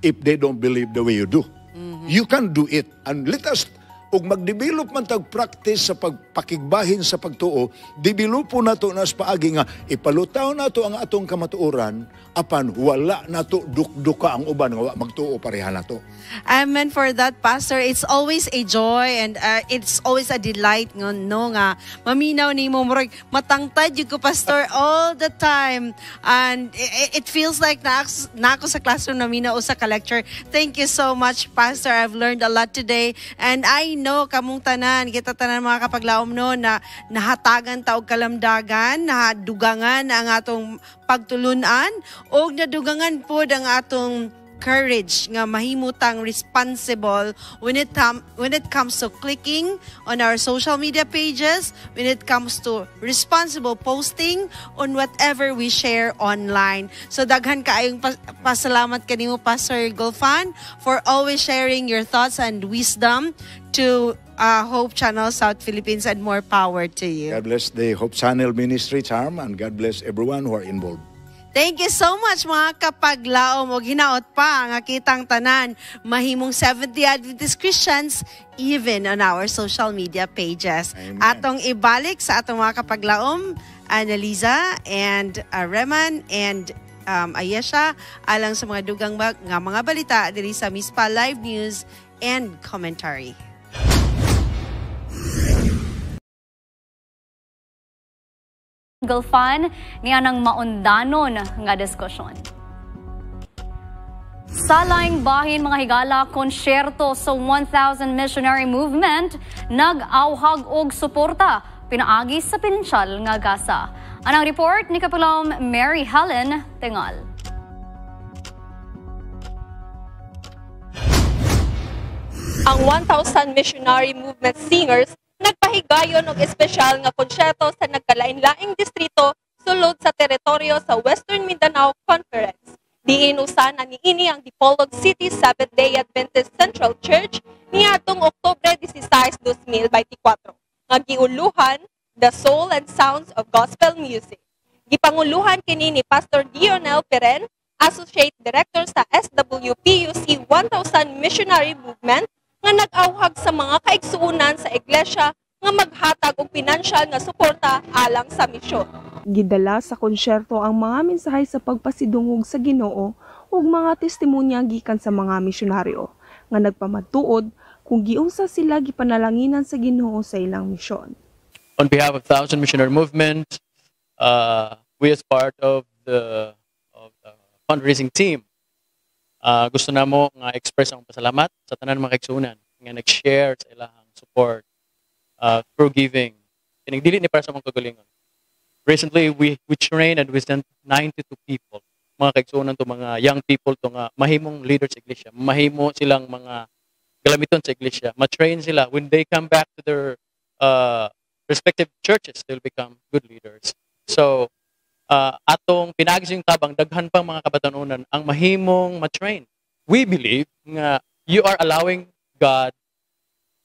if they don't believe the way you do. You can do it. And let us ug mag-develop man tag practice sa pagpakigbahin sa pagtuo, developo nato nas paagi nga ipalutaw nato ang atong kamatuoran apan wala nato dukduka ang uban nga magtuo pareha nato. Amen for that, Pastor. It's always a joy and it's always a delight nga maminaw ni mo murag matangtad jud ko, Pastor, all the time, and it feels like na ako sa classroom na minaw sa ka-lecture. Thank you so much, Pastor. I've learned a lot today, and I know kamong tanan, kita tanan mga kapaglaom no, na nahatagan ta og kalamdagan, nadugangan ang atong pagtulunan, o nadugangan pod ang atong courage nga mahimutang responsible when it comes to clicking on our social media pages, when it comes to responsible posting on whatever we share online. So daghan kaayong pasalamat kanimo, Pastor Golfan, for always sharing your thoughts and wisdom to Hope Channel South Philippines, and more power to you. God bless the Hope Channel Ministry, Charm, and God bless everyone who are involved. Thank you so much mga kapaglaom, og hinaot pa nga kitang tanan mahimong Seventh-day Adventist Christians even on our social media pages. Amen. Atong ibalik sa atong mga kapaglaom, Annaliza and Reman and Ayesha alang sa mga dugang nga mga balita diri sa Mispa Live News and Commentary. Golfan niya ng maundanon nga diskusyon. Sa laing bahin mga higala, konsyerto sa 1,000 Missionary Movement nag-awhag og suporta pinaagi sa pinansyal nga gasa. Anang report ni Kapulom Mary Helen Tengal. Ang 1,000 Missionary Movement Singers nagpahigayon og espesyal nga konsyerto sa nagkalain-laing distrito sulod sa teritoryo sa Western Mindanao Conference. Diin usa na niini ang Dipolog City Seventh-day Adventist Central Church niadtong Oktubre 16, 2024. Nga giuluhan The Soul and Sounds of Gospel Music. Gipanguluhan kini ni Pastor Dionel Peren, Associate Director sa SWPUC 1,000 Missionary Movement, nga nag-awhag sa mga kaigsuunan sa iglesia nga maghatag og pinansyal nga suporta alang sa misyon. Gidala sa konsyerto ang mga mensahe sa pagpasidungog sa Ginoo ug mga testimonya gikan sa mga misyonaryo nga nagpamatuod kung giunsa sila gipanalanginan sa Ginoo sa ilang misyon. On behalf of 1,000 Missionary Movement, we as part of the fundraising team, gusto na mo nga express ang pasalamat sa tanan mga kaigsuunan nga nag-share sa ilahang support through giving. Kinigdili ni para sa mga kagalingon. Recently, we trained and we sent 92 people. Mga kaigsuunan to, mga young people to nga mahimong leaders sa iglesia. Mahimo silang mga galamiton sa iglesia. Ma-train sila. When they come back to their respective churches, they'll become good leaders. So, atong pinagis yung tabang, daghan pang mga kabatanunan ang mahimong ma-train. We believe nga you are allowing God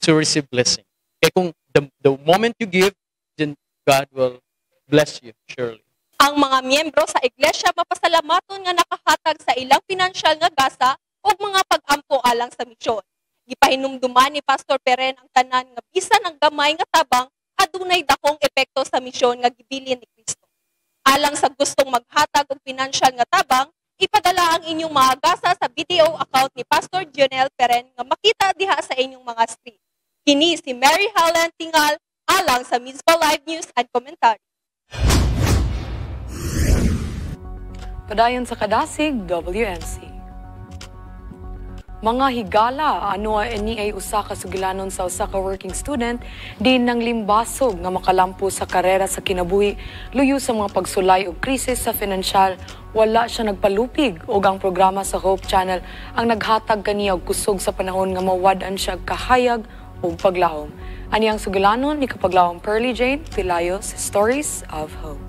to receive blessing. Kaya kung the moment you give, then God will bless you, surely. Ang mga miyembro sa iglesia mapasalamaton nga nakahatag sa ilang pinansyal nga gasa o mga pag-ampo alang sa misyon. Gipahinumduman ni Pastor Peren ang tanan nga bisan ang gamay nga tabang adunay dakong epekto sa misyon nga gibilin ni Kristo. Alang sa gustong maghatag og pinansyal nga tabang, ipadala ang inyong mga gasa sa video account ni Pastor Dionel Peren nga makita diha sa inyong mga screen. Kini si Mary Helen Tingal alang sa Mispa Live News and Commentary. Padayon sa Kadasig, WNC. Mga higala, ano ni ay usa ka sugilanon sa usa ka working student din nang limbasog nga makalampo sa karera sa kinabuhi luyo sa mga pagsulay og krisis sa financial. Wala siya nagpalupig og ang programa sa Hope Channel ang naghatag kaniya og kusog sa panahon nga mawad-an siya kahayag ug paglahom. Ani ang sugilanon ni kapaglahom Pearly Jane Pilayos, Stories of Hope.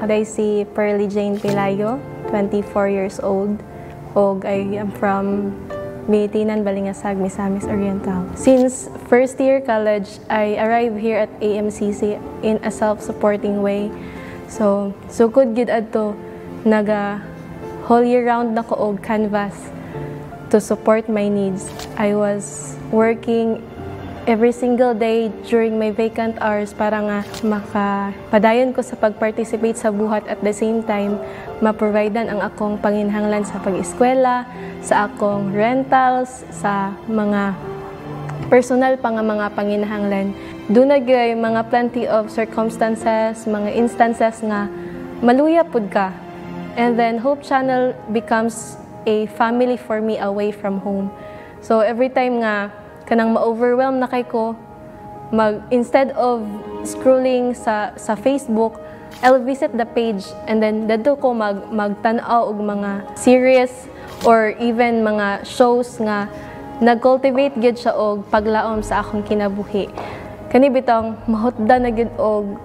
Ako day si Pearly Jane Pilayo, 24 years old. Og I am from Militinan, Balingasag, Misamis Oriental. Since first year college, I arrived here at AMCC in a self-supporting way. So, sukod gid adto naga whole year round na ko og canvas to support my needs. I was working every single day during my vacant hours para nga makapadayon ko sa pag-participate sa buhat at the same time ma-providean ang akong panginhanglan sa pag-eskwela, sa akong rentals, sa mga personal pa nga mga panginhanglan. Doon nagay mga plenty of circumstances, mga instances nga maluya pud ka. And then Hope Channel becomes a family for me away from home. So every time nga kanang ma-overwhelm na kay ko, instead of scrolling sa Facebook, I'll visit the page and then dadto ko magtanaw og mga series or even mga shows nga nag-cultivate gyud siya og paglaom sa akong kinabuhi. Kani bitong mahutda na gyud og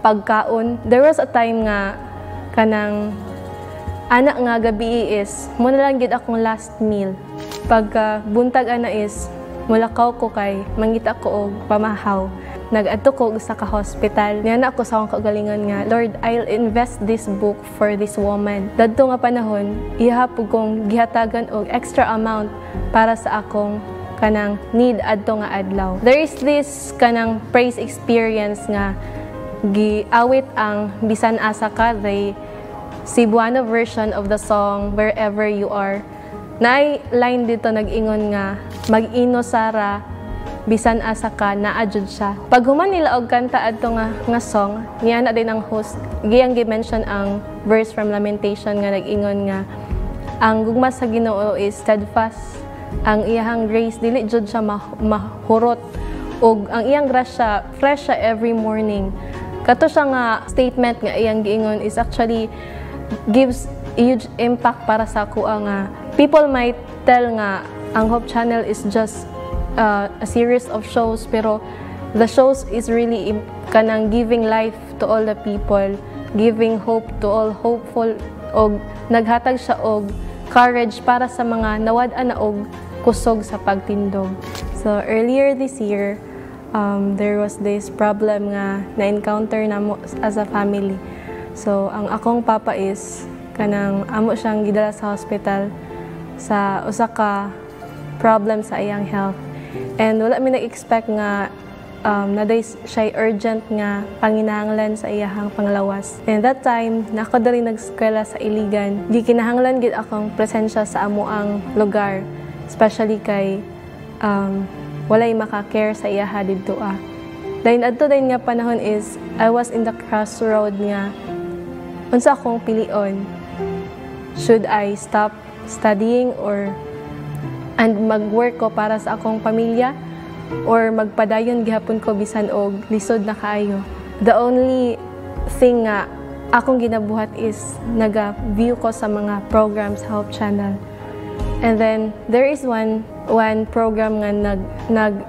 pagkaon. There was a time nga kanang anak nga gabi is muna lang gyud akong last meal. Pagka buntag ana is mulakaw ko kay mangita ko og pamahaw. Nag-adto ko sa ka-hospital. Niana ako sa akong kagalingan nga, Lord, I'll invest this book for this woman. Dadto nga panahon, ihapog kong gihatagan og extra amount para sa akong kanang need adto nga adlaw. There is this kanang praise experience nga giawit ang Bisan Asa Ka, the Cebuano version of the song Wherever You Are. Naay line dito nag-ingon nga, mag-ino Sara, bisan asa ka, naadjud siya. Pag human nila og kanta adto nga song, niya na din ang host, giyang gi-mention ang verse from Lamentation nga nag-ingon nga, ang gugma sa Ginoo is steadfast, ang iyang grace dili jud siya mahurot, og ang iyang grasya fresh siya every morning. Kato siya nga statement nga iyang giingon is actually gives huge impact para sa kuha nga people might tell nga ang Hope Channel is just a series of shows, pero the shows is really kanang giving life to all the people, giving hope to all hopeful, og naghatag siya og courage para sa mga nawad-an na og kusog sa pagtindog. So earlier this year, there was this problem nga na-encounter namo as a family. So ang akong papa is kanang amo siyang gidala sa hospital sa usa ka problem sa iyang health. And wala mi nag-expect nga naday siya urgent nga panginahanglan sa iyang panglawas. And that time, nako dali nag-eskwela sa Iligan. Di kinahanglan gid akong presensya sa amuang lugar, especially kay walay maka-care sa iyaha didto. Dahil adto din nga panahon is I was in the crossroad nga unsa akong pilion. Should I stop studying and mag-work ko para sa akong pamilya or magpadayon gihapon ko bisan og lisod na kaayo? The only thing nga akong ginabuhat is naga-view ko sa mga programs sa Hope Channel. And then there is one program nga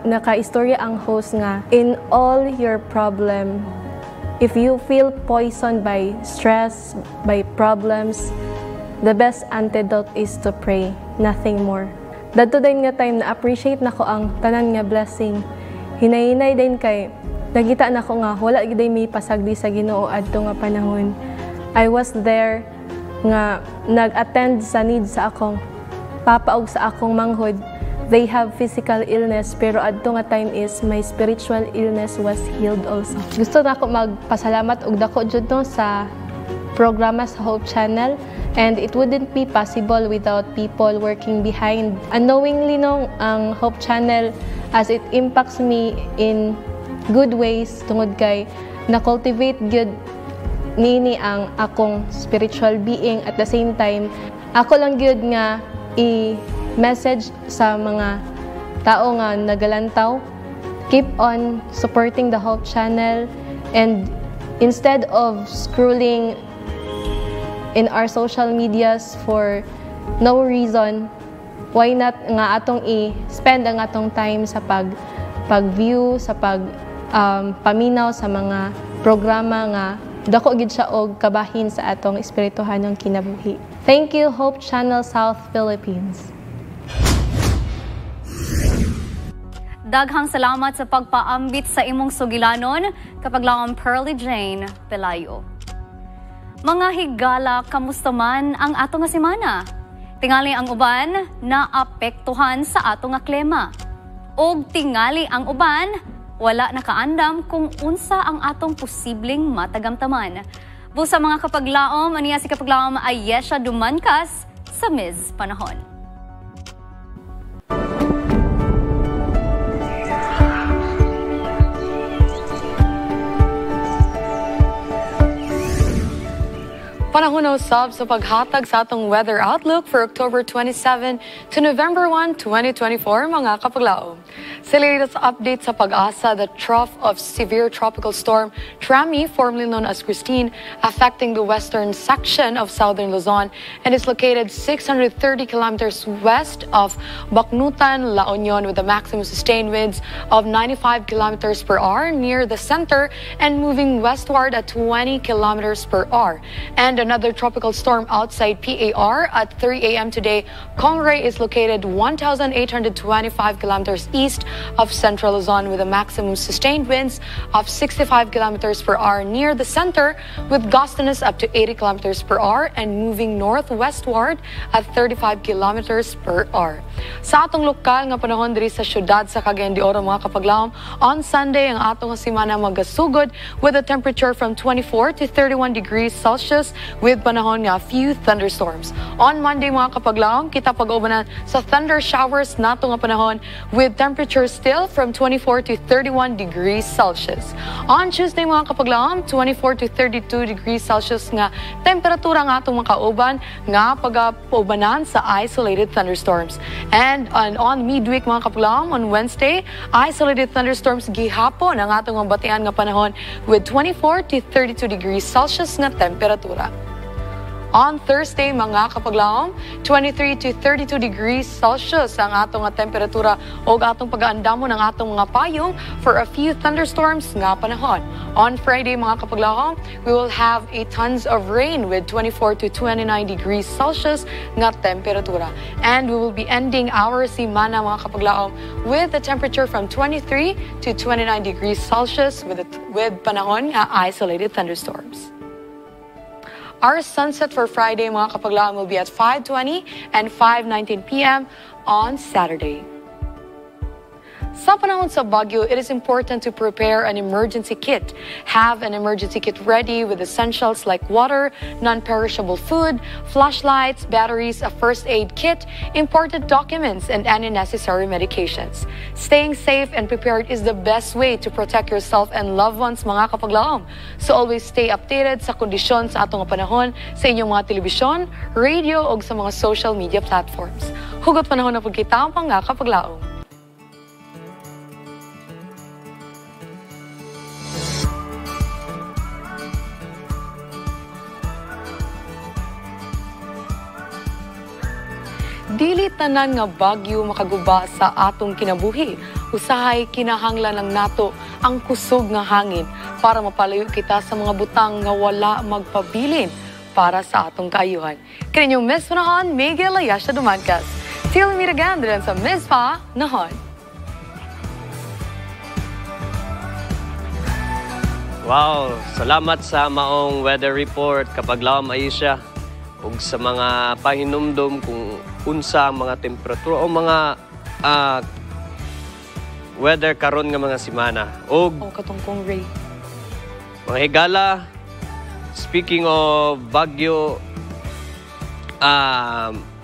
naka-istorya ang host nga, in all your problem, if you feel poisoned by stress, by problems, the best antidote is to pray, nothing more. Dadto din nga time na appreciate nako ang tanan nga blessing. Hinay-hinay din kay nagita nako nga wala gid may pasagdi sa Ginoo adto nga panahon. I was there nga nag-attend sa needs sa akong papa ug sa akong manghod. They have physical illness pero adto nga time is my spiritual illness was healed also. Gusto nako magpasalamat og dako jud no sa programa sa Hope Channel. And it wouldn't be possible without people working behind. Unknowingly, no, ang Hope Channel, as it impacts me in good ways, tungod kay na-cultivate good nini ang akong spiritual being. At the same time, ako lang good nga i-message sa mga tao nga nagalantaw, keep on supporting the Hope Channel, and instead of scrolling in our social medias for no reason, why not nga atong i-spend ang atong time sa pag-view, sa paminaw sa mga programa nga dako gid siya og kabahin sa atong espirituhanong kinabuhi. Thank you, Hope Channel South Philippines. Daghang salamat sa pagpaambit sa imong sugilanon kapag laong Pearly Jane Pelayo. Mga higala, kamusta man ang ato nga semana? Tingali ang uban na apektuhan sa ato nga klima. Og tingali ang uban, wala nakaandam kung unsa ang atong posibleng matagamtaman. Busa mga kapaglaom, aniya si kapaglaom Ayesha Dumancas sa Ms. Panahon. Panahon na usab sa paghatag sa atong weather outlook for October 27 to November 1, 2024, mga kapaglaom. Sa latest update sa pag-asa, the trough of severe tropical storm Trami, formerly known as Christine, affecting the western section of southern Luzon and is located 630 kilometers west of Bacnutan, La Union, with a maximum sustained winds of 95 kilometers per hour near the center and moving westward at 20 kilometers per hour. And another tropical storm outside PAR at 3 a.m. today. Congray is located 1,825 kilometers east of central Luzon with a maximum sustained winds of 65 kilometers per hour near the center with gustiness up to 80 kilometers per hour and moving northwestward at 35 kilometers per hour. Sa atong lokal nga panahon diri sa syudad sa Cagayan de Oro, mga kapaglaom, on Sunday ang atong semana magasugod with a temperature from 24 to 31 degrees Celsius with panahon nga few thunderstorms. On Monday, mga kapaglaom, kita pag-ubanan sa thunder showers nato nga panahon with temperature still from 24 to 31 degrees Celsius. On Tuesday, mga kapaglaom, 24 to 32 degrees Celsius nga temperatura nga atong makauban nga pag-ubanan sa isolated thunderstorms. And on midweek, mga kapaglaom, on Wednesday, isolated thunderstorms gihapon ang atong batian nga panahon with 24 to 32 degrees Celsius nga temperatura. On Thursday, mga kapaglaom, 23 to 32 degrees Celsius ang atong temperatura o atong pag-aandamon ng atong mga payong for a few thunderstorms nga panahon. On Friday, mga kapaglaom, we will have a tons of rain with 24 to 29 degrees Celsius nga temperatura. And we will be ending our semana, mga kapaglaom, with a temperature from 23 to 29 degrees Celsius with panahon nga isolated thunderstorms. Our sunset for Friday, mga kapaglaom, will be at 5:20 and 5:19 p.m. on Saturday. Sa panahon sa Baguio, it is important to prepare an emergency kit. Have an emergency kit ready with essentials like water, non-perishable food, flashlights, batteries, a first aid kit, important documents, and any necessary medications. Staying safe and prepared is the best way to protect yourself and loved ones, mga kapaglaom. So always stay updated sa kondisyon sa atong panahon sa inyong mga telebisyon, radio, o sa mga social media platforms. Hugot panahon na pagkita, mga kapaglaom. Dili tanan nga bagyo makaguba sa atong kinabuhi. Usahay kinahanglan lang nato ang kusog nga hangin para mapalayo kita sa mga butang nga wala magpabilin para sa atong kaayuhan. Kaninyong Ms. Panahon, Miguel Ayesha Dumancas. Till we meet again din sa Ms. Panahon. Wow, salamat sa maong weather report kapaglaom Ayesha. Ug sa mga pahinumdom kung unsa ang mga temperatura o mga weather karon nga mga semana. Og katong Congray. Mga higala, speaking of Baguio,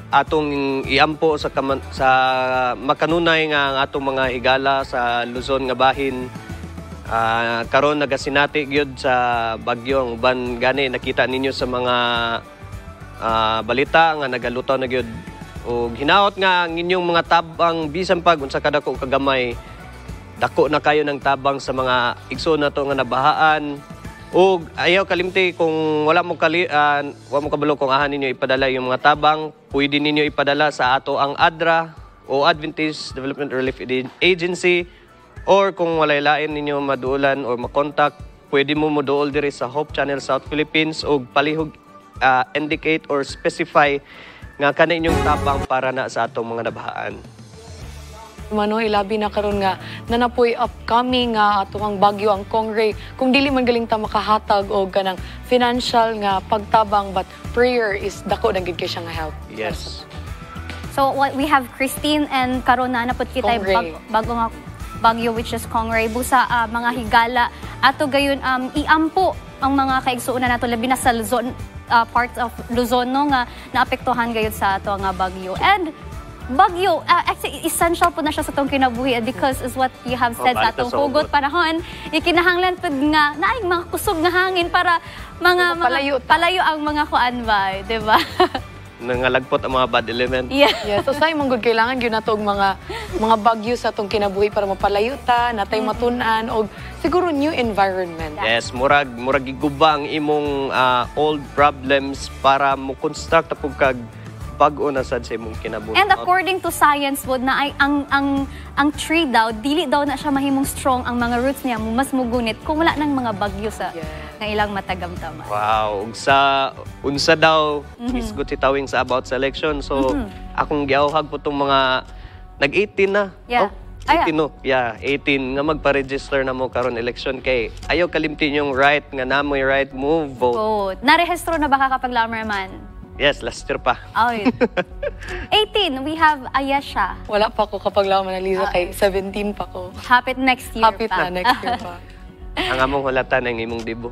atong iampo sa makanunay nga ang atong mga higala sa Luzon nga bahin. Karon nagasinati gyud sa Baguio ang uban gani nakita ninyo sa mga balita nga nagalutaw na gyud og hinaot nga ang inyong mga tabang bisan pag unsa kadako kagamay dako na kayo ng tabang sa mga igsoon nato nga nabahaan og ayaw kalimti kung wala mo kabalo kung ahan ninyo ipadala yung mga tabang, pwede ninyo ipadala sa ato ang ADRA o Adventist Development Relief Agency or kung walay lain ninyo maduulan or makontak pwede mo moduol diri sa Hope Channel South Philippines o palihog indicate or specify nga kana inyong tabang para na sa atong mga nabahaan. Mano, ilabi na karon nga nanapoy upcoming nga atong bagyo ang Kongre. Kung dili man galing ta makahatag og kanang financial nga pagtabang, but prayer is dako nang gid kay siya nga help. Yes. So we have Christine and karon na napud kita bago nga bagyo which is Kongre. Busa mga higala ato gayon iampo ang mga kaigsuonan nato labi na sa Luzon, parts of Luzon no, nga naapektuhan gayon sa ato nga bagyo. And bagyo, actually, essential po na siya sa itong kinabuhi because is what you have said sa itong hugot panahon. Ikinahanglan po nga naayong mga kusog nga hangin para palayo ang mga kuan ba, di ba? Nangalagpot ang mga bad element. Yes. So sa imong good kailangan gyud nato og mga bagyo sa itong kinabuhi para mapalayo ta, natay matunan og siguro new environment. Yes, murag igubang imong old problems para mo construct apog kag bag-o na sad sa imong kinabuhi. And according to science wood na ay ang tree daw dili daw na siya mahimong strong ang mga roots niya mas mugunit kung wala nang mga bagyo sa nga ilang matagamtaman. Wow, unsa daw isgot tawing sa about sa election. So akong giawhag po tong mga nag-18 na. Yeah. 18 no. Yeah, 18 nga magpa-register na mo karon election kay ayaw kalimtin yung right nga namoy right move vote. Narehistro na ba ka kapag lamerman? Yes, last year pa. 18, we have Ayesha. Wala pa ko kapag laman na Liza kay 17 pa ko. Hapit next year Hapit pa. na next year pa. Ang among hulatan ang imong dibo.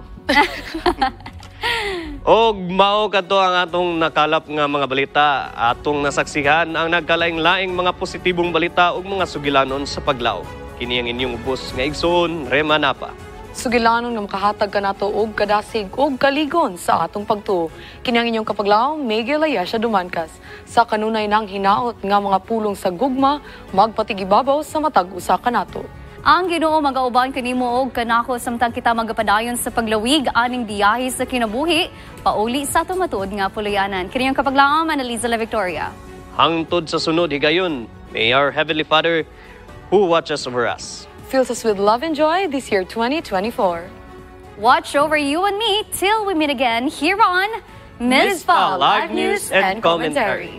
Og mao kadto ang atong nakalap nga mga balita. Atong nasaksihan ang nagkalaing-laing mga positibong balita ug mga sugilanon sa paglaom. Kini ang inyong ubos nga igsoon, Rema Napa. Sugilanon nga makahatag ka nato og kadasig og kaligon sa atong pagtuo. Kini ang inyong kapaglaom, Miguel Ayesha Dumancas. Sa kanunay nang hinaot nga mga pulong sa gugma, magpatigibabaw sa matag usa kanato. Ang Ginoo magauban kanimo og kanako samtang kita magapadayon sa paglawig aning biyahe sa kinabuhi pauli sa tumatuod nga puluyanan. Kini ang kapaglaom, Annalisa La Victoria. Hangtod sa sunod higayon, may our Heavenly Father who watches over us. Fills us with love and joy this year 2024. Watch over you and me till we meet again here on Mizpah Live News and Commentary.